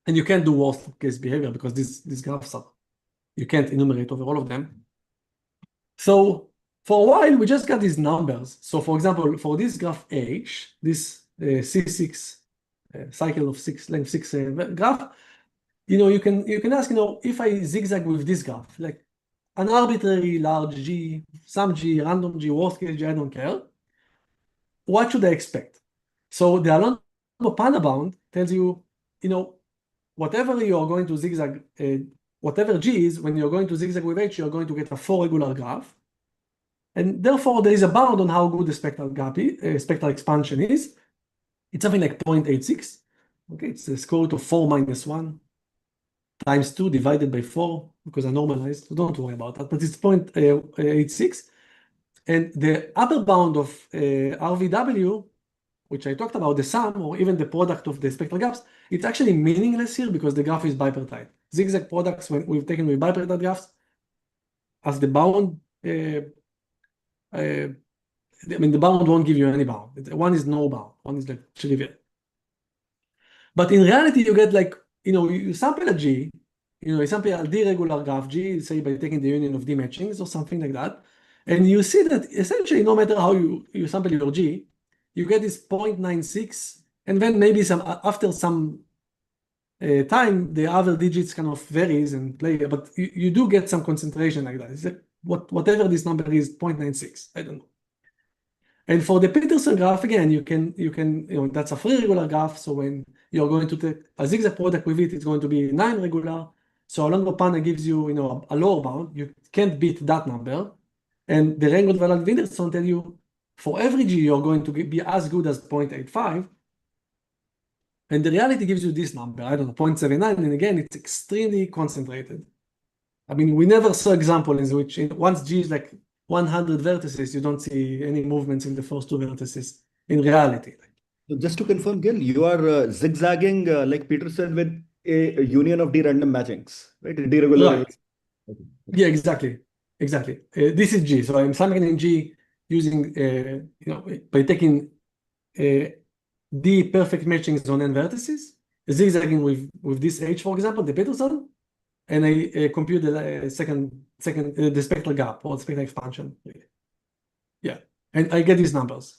And you can't do worst case behavior because these graphs you can't enumerate over all of them. So for a while, we just got these numbers. So for example, for this graph H, this C6 cycle of length 6 graph, you can ask, if I zigzag with this graph, like an arbitrary large G, some G, random G, worst case G, I don't care. What should I expect? So the Alonso-Pana bound tells you, whatever you are going to zigzag, whatever G is, when you're going to zigzag with H, you're going to get a 4 regular graph. And therefore, there is a bound on how good the spectral expansion is. It's something like 0.86. Okay, it's the square root of 4 minus 1 times 2 divided by 4, because I normalized, so don't worry about that, but it's 0.86. And the upper bound of RVW, which I talked about, the sum, or even the product of the spectral gaps, it's actually meaningless here because the graph is bipartite. Zig-Zag products, when we've taken with bipartite graphs, as the bound, the bound won't give you any bound. One is no bound, one is like trivial. But in reality, you get you sample a G, you sample a D regular graph G, say by taking the union of D matchings or something like that. And you see that essentially, no matter how you sample your G, you get this 0.96, and then maybe after some time, the other digits kind of varies and play, but you do get some concentration like that. It's like whatever this number is, 0.96, I don't know. And for the Peterson graph, again, you can that's a free regular graph. So when you're going to take a zigzag product with it, it's going to be 9 regular. So Alonso-Pana gives you, a lower bound. You can't beat that number. And the Reingold-Valad-Winderson tell you, for every G, you're going to be as good as 0.85. And the reality gives you this number, I don't know, 0.79. And again, it's extremely concentrated. I mean, we never saw examples in which once G is like 100 vertices, you don't see any movements in the first 2 vertices in reality. So just to confirm, Gil, you are zigzagging like Peterson with a union of D-random matchings, right? Deregular. Right. Yeah, exactly. This is G. So I'm sampling G using, by taking D perfect matchings on n vertices, zigzagging with this H, for example, the Peterson, and I compute the the spectral gap or the spectral expansion. Yeah, and I get these numbers.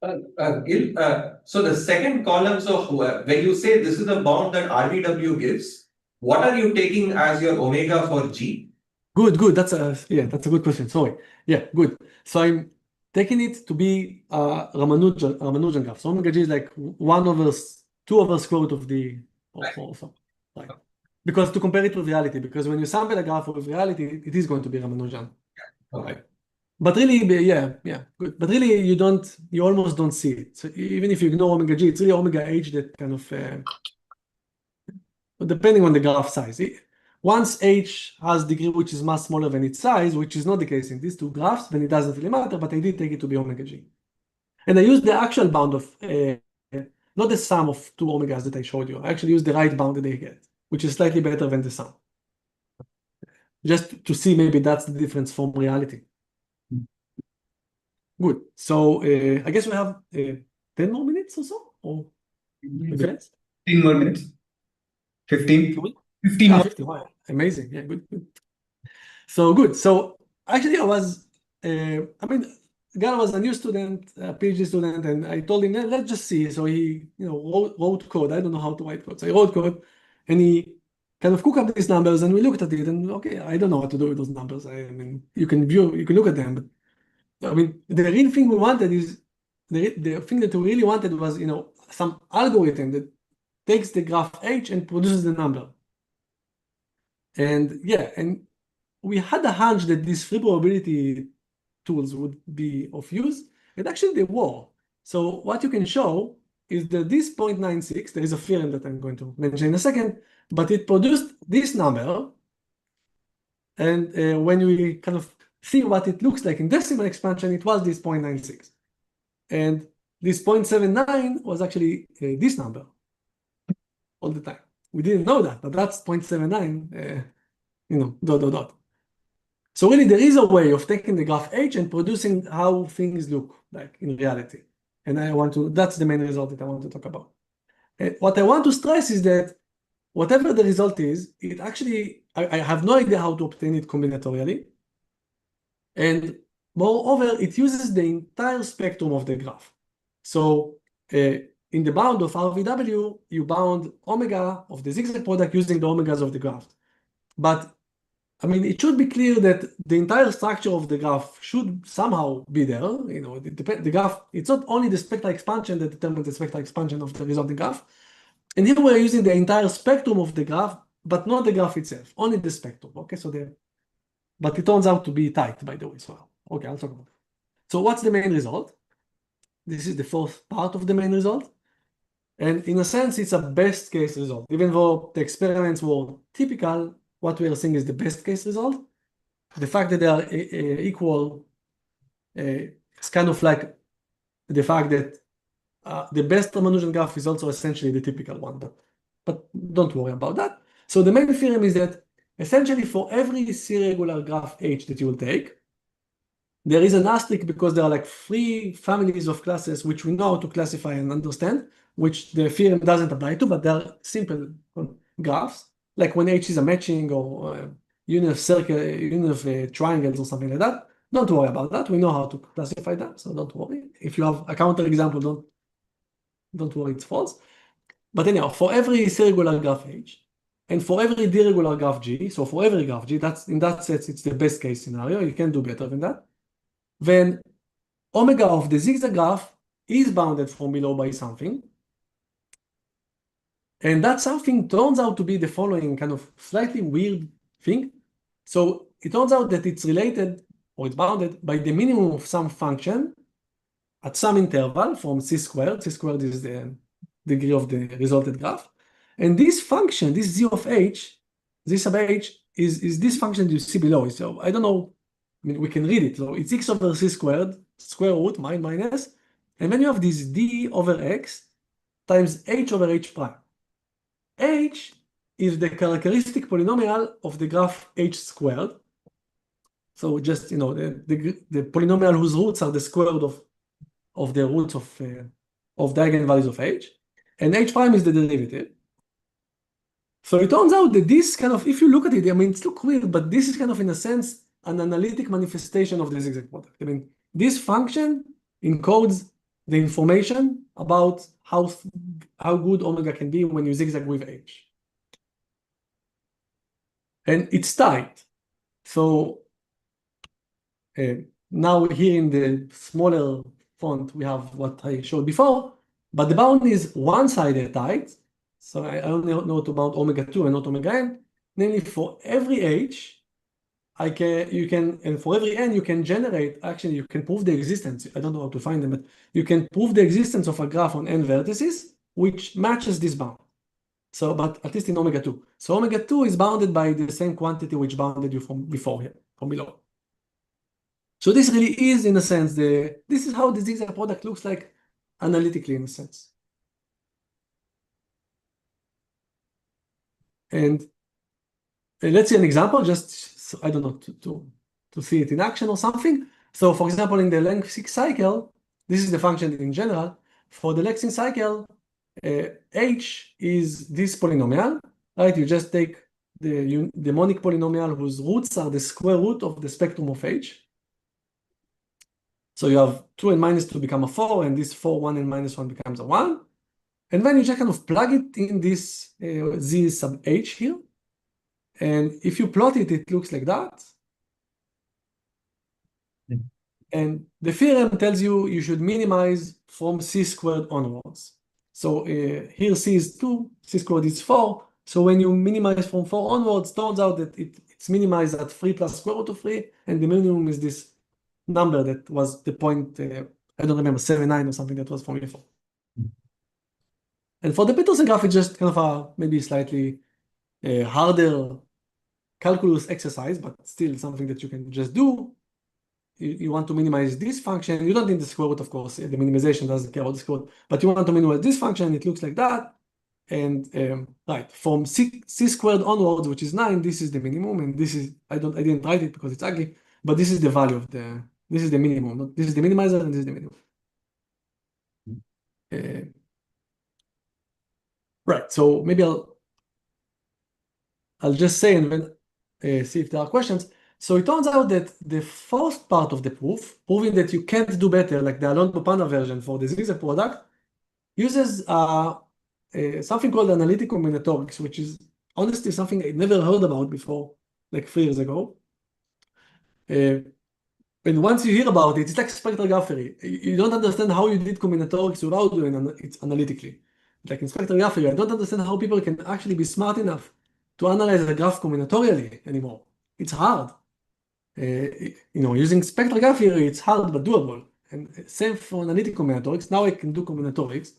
Gil, so the second column, so when you say this is the bound that RVW gives, what are you taking as your omega for G? Good. That's a good question. Sorry. Yeah, good. So I'm taking it to be a Ramanujan graph. So omega G is like 2 over square root of the or so. Right. Because to compare it with reality, because when you sample a graph with reality, it is going to be Ramanujan. Okay. But really, good. But really, you almost don't see it. So even if you ignore omega g, it's really omega h that kind of, depending on the graph size. Once h has degree which is much smaller than its size, which is not the case in these two graphs, then it doesn't really matter, but I did take it to be omega g. And I used the actual bound of, not the sum of two omegas that I showed you. I actually used the right bound that they get, which is slightly better than the sum. Just to see maybe that's the difference from reality. Good. So I guess we have 10 more minutes or so? Or maybe less? 15 more minutes. 15? 15 Ah, more. 50. Wow. Amazing. Yeah, good. So good. So actually, I mean, Gal was a new student, a PhD student, and I told him, let's just see. So he, wrote code. I don't know how to write code. So he wrote code, and he kind of cooked up these numbers, and we looked at it, and okay, I don't know what to do with those numbers. I mean, you can look at them, but I mean, the real thing we wanted is the thing that we really wanted was, some algorithm that takes the graph H and produces the number. And yeah, and we had a hunch that these free probability tools would be of use, and actually they were. So what you can show is that this 0.96, there is a theorem that I'm going to mention in a second, but it produced this number. And when we kind of see what it looks like in decimal expansion, it was this 0.96. And this 0.79 was actually this number all the time. We didn't know that, but that's 0.79, dot, dot, dot. So really, there is a way of taking the graph H and producing how things look like in reality. And that's the main result that I want to talk about. What I want to stress is that whatever the result is, it actually, I have no idea how to obtain it combinatorially. And moreover, it uses the entire spectrum of the graph. So in the bound of RVW, you bound omega of the zigzag product using the omegas of the graph. But I mean, it should be clear that the entire structure of the graph should somehow be there. The graph, it's not only the spectral expansion that determines the spectral expansion of the resulting graph. And here we're using the entire spectrum of the graph, but not the graph itself, only the spectrum. Okay, but it turns out to be tight, by the way. So, okay, I'll talk about it. So what's the main result? This is the fourth part of the main result. And in a sense, it's a best case result. Even though the experiments were typical, what we are seeing is the best case result. The fact that they are equal is kind of like the fact that the best Ramanujan graph is also essentially the typical one, but don't worry about that. So the main theorem is that essentially for every C-regular graph H that you will take, there is an asterisk because there are like 3 families of classes which we know how to classify and understand, which the theorem doesn't apply to, but they are simple graphs, like when H is a matching or union of triangles or something like that. Don't worry about that. We know how to classify that, so don't worry. If you have a counter example, don't worry, it's false. But anyhow, for every C-regular graph H, and for every D-regular graph G, so for every graph G, in that sense, it's the best case scenario. You can do better than that. Then omega of the zigzag graph is bounded from below by something. And that something turns out to be the following kind of slightly weird thing. So it turns out that it's related, or it's bounded by the minimum of some function at some interval from c squared. C squared is the degree of the resulted graph. And this function, this z of h, z sub h, is this function you see below. So I don't know, I mean, we can read it. So it's x over c squared, square root, minus, and then you have this d over x times h over h prime. H is the characteristic polynomial of the graph h squared. So just, the polynomial whose roots are the square root of the roots of the eigenvalues of h, and h prime is the derivative. So it turns out that this kind of, if you look at it, I mean, it's look weird, but this is kind of, in a sense, an analytic manifestation of the zigzag product. I mean, this function encodes the information about how good omega can be when you zigzag with h. And it's tight. So now here in the smaller font, we have what I showed before, but the bound is one-sided tight. So I only know to bound omega 2 and not omega n. Namely, for every h, and for every n, you can generate, actually, you can prove the existence. I don't know how to find them, but you can prove the existence of a graph on n vertices, which matches this bound. So, but at least in omega 2. So omega 2 is bounded by the same quantity which bounded you from before here, from below. So this really is, in a sense, this is how the zigzag product looks like analytically, in a sense. And let's see an example, just, I don't know, to see it in action or something. So for example, in the length 6 cycle, this is the function in general. For the length 6 cycle, h is this polynomial, right? You just take the monic polynomial whose roots are the square root of the spectrum of h. So you have 2 and minus 2 become a 4, and this 4, 1 and minus 1 becomes a 1. And then you just kind of plug it in this z sub h here. And if you plot it, it looks like that. And the theorem tells you should minimize from c squared onwards. So here c is 2, c squared is 4. So when you minimize from 4 onwards, turns out that it's minimized at 3 plus square root of 3, and the minimum is this number that was the point, I don't remember, 79 or something that was from before. And for the Peterson graph, it's just kind of a maybe slightly harder calculus exercise, but still something that you can just do. You want to minimize this function. You don't need the square root, of course. The minimization doesn't care about the square root, but you want to minimize this function. It looks like that. And right, from c squared onwards, which is 9, this is the minimum. And this is, I didn't write it because it's ugly, but this is the value of this is the minimum. This is the minimizer and this is the minimum. Right, so maybe I'll just say and then see if there are questions. So it turns out that the first part of the proof, proving that you can't do better, like the Alon-Popana version for the zigzag product, uses something called analytic combinatorics, which is honestly something I never heard about before, like 3 years ago. And once you hear about it, it's like spectral graph theory. You don't understand how you did combinatorics without doing it analytically. Like in spectral graph theory, I don't understand how people can actually be smart enough to analyze a graph combinatorially anymore. It's hard. Using spectral graph theory, it's hard but doable. And same for analytic combinatorics. Now I can do combinatorics.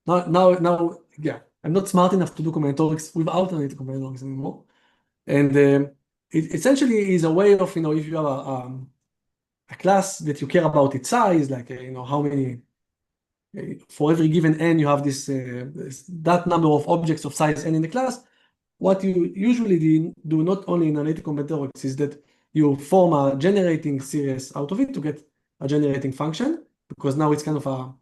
Now, yeah, I'm not smart enough to do combinatorics without analytic combinatorics anymore. And it essentially is a way of, if you have a class that you care about its size, like, how many, for every given n, you have that number of objects of size n in the class. What you usually do, not only in analytic combinatorics, is that you form a generating series out of it to get a generating function, because now it's kind of a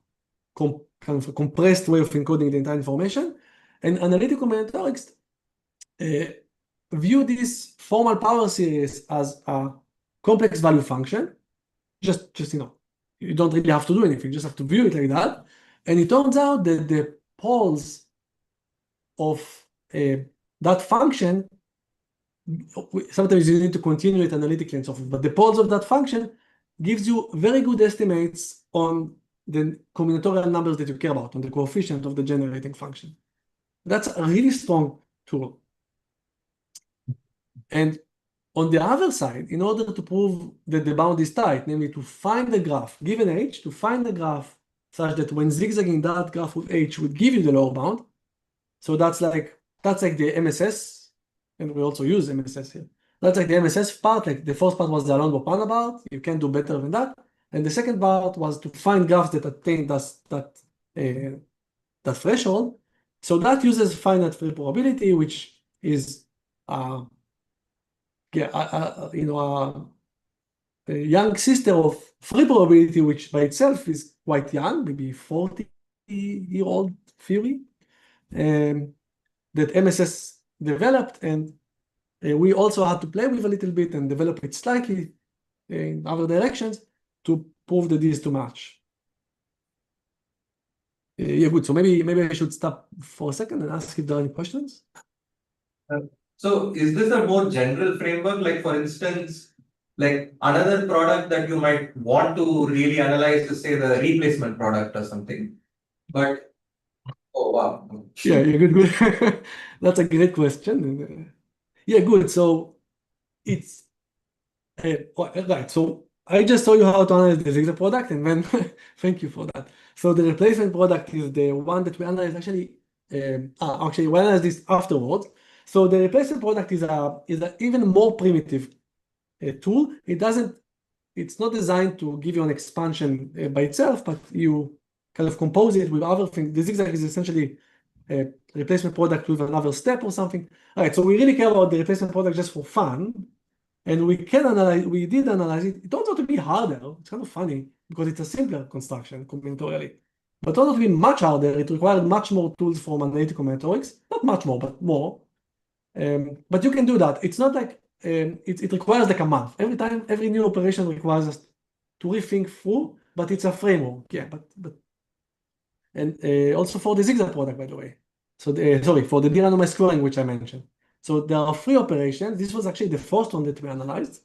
compressed way of encoding the entire information. And analytic combinatorics view this formal power series as a complex value function. Just you don't really have to do anything, you just have to view it like that. And it turns out that the poles of that function, sometimes you need to continue it analytically and so forth, but the poles of that function gives you very good estimates on the combinatorial numbers that you care about, on the coefficient of the generating function. That's a really strong tool. And on the other side, in order to prove that the bound is tight, namely to find the graph, given h, to find the graph such that when zigzagging that graph with h would give you the lower bound. So that's like the MSS, and we also use MSS here. That's like the MSS part. Like the first part was the Alon-Popana part. You can do better than that. And the second part was to find graphs that attain that threshold. So that uses finite free probability, which is a young sister of free probability, which by itself is quite young, maybe 40-year-old theory, that MSS developed, and we also had to play with a little bit and develop it slightly in other directions to prove that these two match. Yeah, good. So maybe I should stop for a second and ask if there are any questions. So is this a more general framework? Like, for instance, like another product that you might want to really analyze is, say, the replacement product or something. But, oh, wow. Yeah, good. That's a great question. Yeah, good. So it's Right. So I just show you how to analyze the Zig-Zag product, and then thank you for that. So the replacement product is the one that we analyze actually. Actually, we analyze this afterwards. So the replacement product is a even more primitive tool. It's not designed to give you an expansion by itself, but you kind of compose it with other things. The Zig-Zag is essentially a replacement product with another step or something. All right, so we really care about the replacement product just for fun. And we did analyze it. It turns out to be harder. It's kind of funny because it's a simpler construction combinatorially. But it turns out to be much harder. It required much more tools from analytic combinatorics. Not much more, but more. But you can do that. It's not like it requires like a month. Every new operation requires us to rethink through, but it's a framework. Yeah, but and also for the Zig-Zag product, by the way. So sorry, for the derandomized scoring, which I mentioned. So there are 3 operations. This was actually the first one that we analyzed.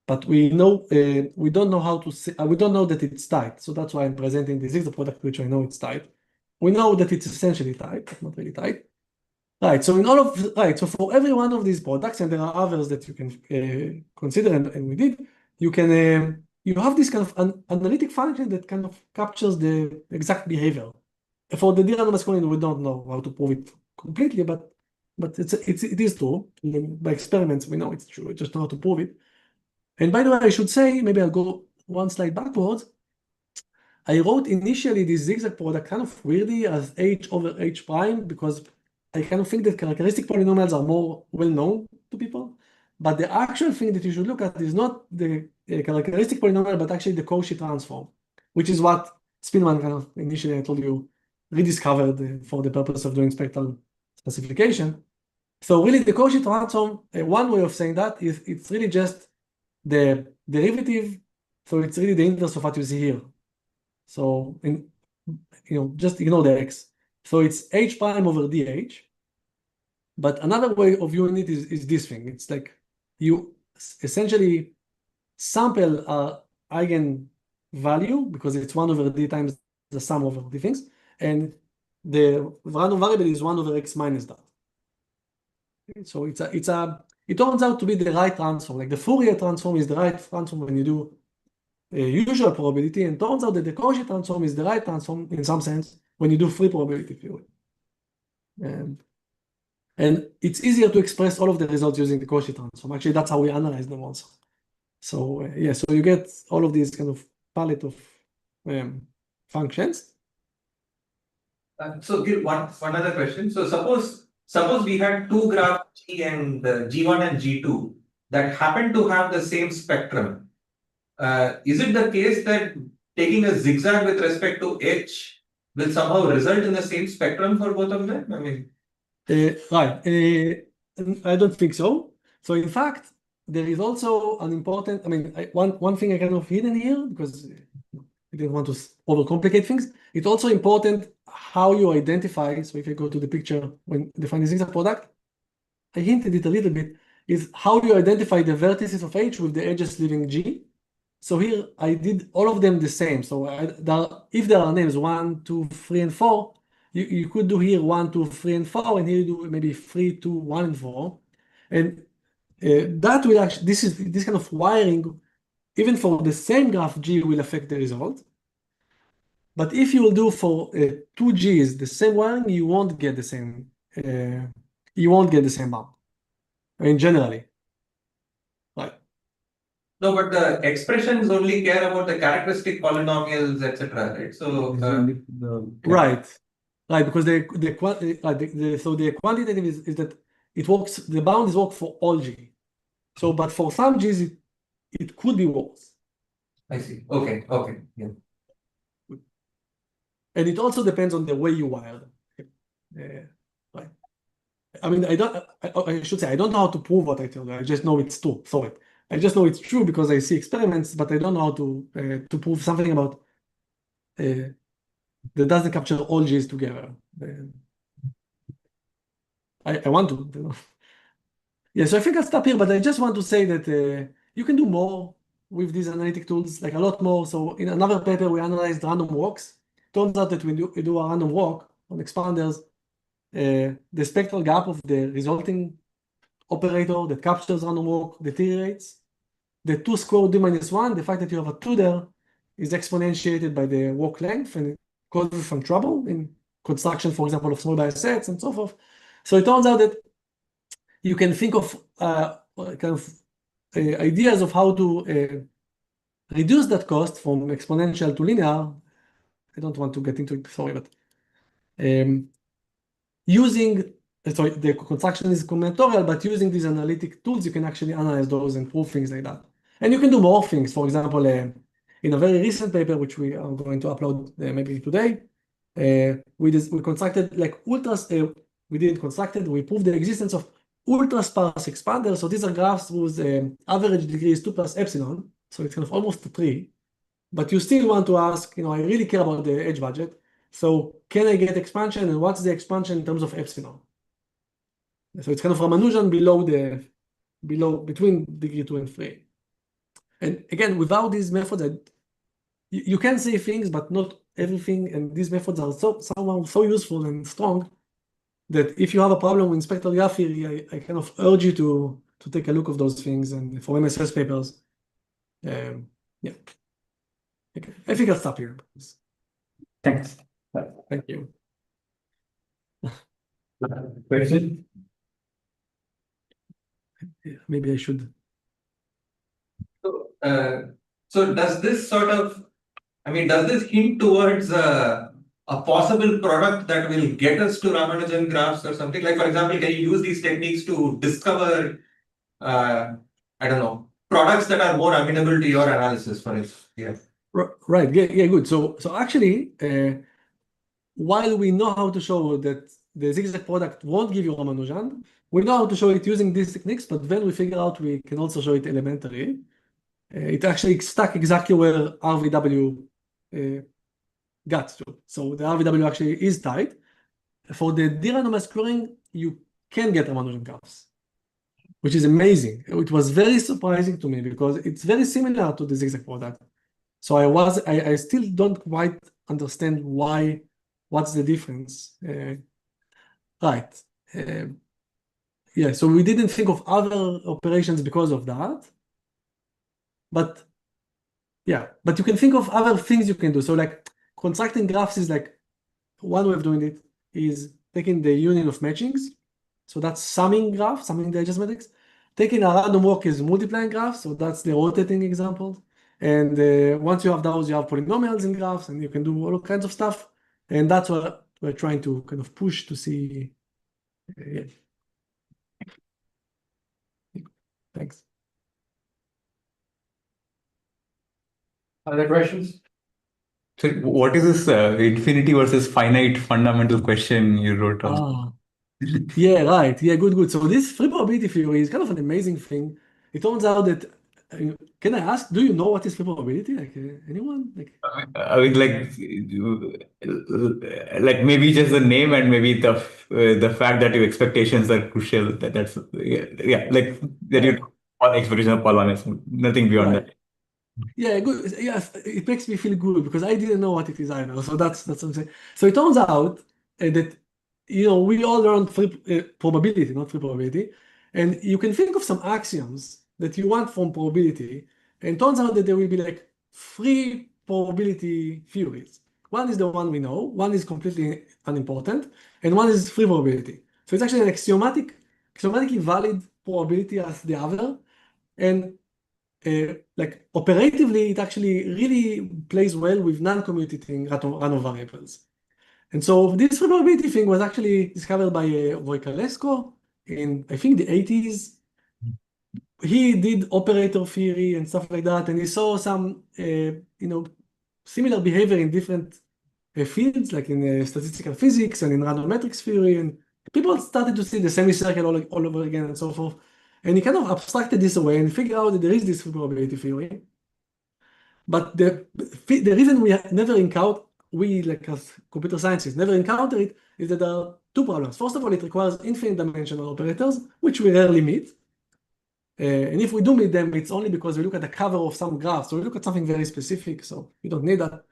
But we don't know how to say, we don't know that it's tight. So that's why I'm presenting the Zig-Zag product, which I know it's tight. We know that it's essentially tight, but not really tight. Right. So so for every one of these products, and there are others that you can consider, and we did, you have this kind of analytic function that kind of captures the exact behavior. For the derandomized scoring, we don't know how to prove it completely, but it is true. By experiments, we know it's true. We just don't know how to prove it. And by the way, I should say, maybe I'll go one slide backwards. I wrote initially this Zig-Zag product kind of weirdly as H over H prime because I kind of think that characteristic polynomials are more well known to people. But the actual thing that you should look at is not the characteristic polynomial, but actually the Cauchy transform, which is what Spielman kind of initially, I told you, rediscovered for the purpose of doing spectral specification. So really the Cauchy transform, one way of saying that is it's really just the derivative. So it's really the inverse of what you see here. So just ignore the x. So it's h prime over dh. But another way of viewing it is this thing. It's like you essentially sample a eigenvalue because it's 1 over d times the sum over the things, and the random variable is 1 over x minus that. So it turns out to be the right transform. Like the Fourier transform is the right transform when you do usual probability, and turns out that the Cauchy transform is the right transform in some sense when you do free probability theory. And it's easier to express all of the results using the Cauchy transform. Actually, that's how we analyze them also. So so you get all of these kind of palette of functions. So Gil, one other question. So suppose we had 2 graphs G and G1 and G2 that happen to have the same spectrum. Is it the case that taking a zigzag with respect to H will somehow result in the same spectrum for both of them? I mean, right. I don't think so. So in fact, there is also an important, one thing I kind of hidden here because I didn't want to overcomplicate things. It's also important how you identify. So if you go to the picture when defining Zig-Zag product, I hinted it a little bit, is how you identify the vertices of H with the edges leaving G. So here I did all of them the same. So if there are names 1, 2, 3, and 4, you could do here 1, 2, 3, and 4, and here you do maybe 3, 2, 1, and 4. And that will actually, this kind of wiring, even for the same graph G, will affect the result. But if you will do for 2 Gs the same wiring, you won't get the same. You won't get the same bound. Generally, right? no, but the expressions only care about the characteristic polynomials, etc. Right? So right, because so the quantitative is that it works. The bounds work for all G. So, but for some Gs, it could be worse. I see. Okay. Yeah. And it also depends on the way you wire them. Right. I should say, I don't know how to prove what I tell you. I just know it's true. Sorry. I just know it's true because I see experiments, but I don't know how to prove something about that doesn't capture all G's together. I want to. Yeah, so I think I'll stop here, but I just want to say that you can do more with these analytic tools, like a lot more. So in another paper, we analyzed random walks. Turns out that when you do a random walk on expanders, the spectral gap of the resulting operator that captures random walk deteriorates. the 2 squared d minus 1, the fact that you have a 2 there is exponentiated by the walk length, and it causes some trouble in construction, for example, of small bias sets and so forth. So it turns out that you can think of kind of ideas of how to reduce that cost from exponential to linear. I don't want to get into it, sorry, but the construction is combinatorial, but using these analytic tools, you can actually analyze those and prove things like that. And you can do more things. For example, in a very recent paper, which we are going to upload maybe today, we constructed like we proved the existence of ultra sparse expanders. So these are graphs whose average degree is 2 plus epsilon. So it's kind of almost 3. But you still want to ask, I really care about the edge budget. So can I get expansion, and what's the expansion in terms of epsilon? So it's kind of Ramanujan between degree 2 and 3. And again, without these methods, you can say things, but not everything. And these methods are somehow so useful and strong that if you have a problem in spectral graph theory, I kind of urge you to take a look of those things and for MSS papers. Yeah. Okay. I think I'll stop here. Thanks. Thank you. Question? Yeah, maybe I should. So does this does this hint towards a possible product that will get us to Ramanujan graphs or something? Like, for example, can you use these techniques to discover, I don't know, products that are more amenable to your analysis, for instance? Yeah. Right. Yeah, good. So actually, while we know how to show that the zigzag product won't give you Ramanujan, we know how to show it using these techniques, but then we figure out we can also show it elementary. It actually stuck exactly where RVW got to. So the RVW actually is tight. For the derandomized squaring, you can get Ramanujan graphs, which is amazing. It was very surprising to me because it's very similar to the zigzag product. So I still don't quite understand what's the difference. Right. Yeah, so we didn't think of other operations because of that. But yeah, but you can think of other things you can do. So like constructing graphs is like one way of doing it is taking the union of matchings. So that's summing the edges matrix. Taking a random walk is multiplying graphs. So that's the rotating example. And once you have those, you have polynomials in graphs, and you can do all kinds of stuff. And that's what we're trying to kind of push to see. Yeah. Thanks. Other questions? So what is this infinity versus finite fundamental question you wrote on? Yeah, right. Yeah, good. So this free probability theory is kind of an amazing thing. It turns out that, can I ask, do you know what is free probability? Like anyone? I mean, like maybe just the name and maybe the fact that your expectations are crucial. That's like that you all expectations are polynomials, nothing beyond Right. that. Yeah, good. Yes, it makes me feel good because I didn't know what it is either. So that's what I'm saying. So it turns out that we all learned free probability, not free probability, and you can think of some axioms that you want from probability, and it turns out that there will be like three probability theories. One is the one we know, one is completely unimportant, and one is free probability. So it's actually an axiomatically valid probability as the other, and like operatively, it actually really plays well with non-commutating random variables. And so this probability thing was actually discovered by Wojciechowski in, I think, the 80s. He did operator theory and stuff like that, and he saw some, similar behavior in different fields, like in statistical physics and in random matrix theory, and people started to see the semicircle all over again and so forth. And he kind of abstracted this away and figured out that there is this probability theory. But the reason we like as computer scientists never encounter it is that there are two problems. First of all, it requires infinite dimensional operators, which we rarely meet. And if we do meet them, it's only because we look at the cover of some graph. So we look at something very specific, so you don't need that.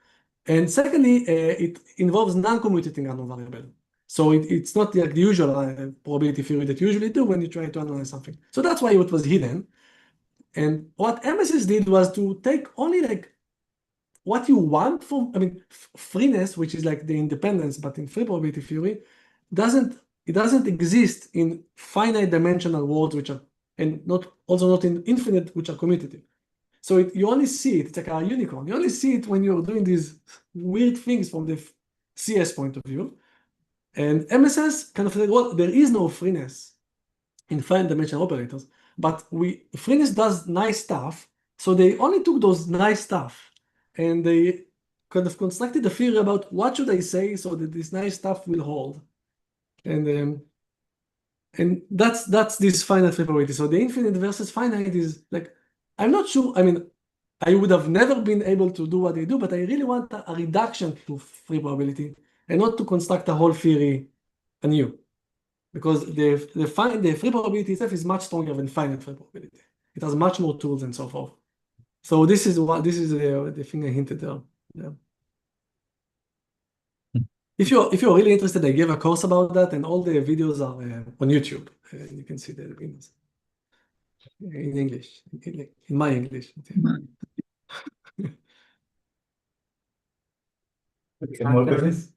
And secondly, it involves non-commutating random variable. So it's not like the usual probability theory that you usually do when you try to analyze something. So that's why it was hidden. And what MSS did was to take only like what you want from, I mean, freeness, which is like the independence, but in free probability theory, it doesn't exist in finite dimensional worlds, which are, and also not in infinite, which are commutative. So you only see it, it's like a unicorn. You only see it when you're doing these weird things from the CS point of view. And MSS kind of said, well, there is no freeness in finite dimensional operators, but freeness does nice stuff. So they only took those nice stuff and they kind of constructed a theory about what should I say so that this nice stuff will hold. And that's this finite free probability. So the infinite versus finite is like, I'm not sure. I mean, I would have never been able to do what they do, but I really want a reduction to free probability and not to construct a whole theory anew. Because the free probability itself is much stronger than finite free probability. It has much more tools and so forth. So this is the thing I hinted there. Yeah. If you're really interested, I gave a course about that, and all the videos are on YouTube. You can see the videos in English, in my English. Okay, more questions?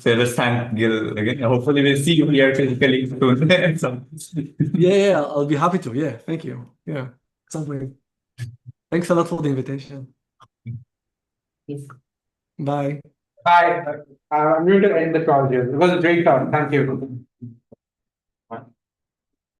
So let's thank Gil again. Hopefully we'll see you here physically soon. So, Yeah, I'll be happy to. Yeah, thank you. Yeah, something. Thanks a lot for the invitation. Bye. Hi, I'm going to end the call here. It was a great talk. Thank you.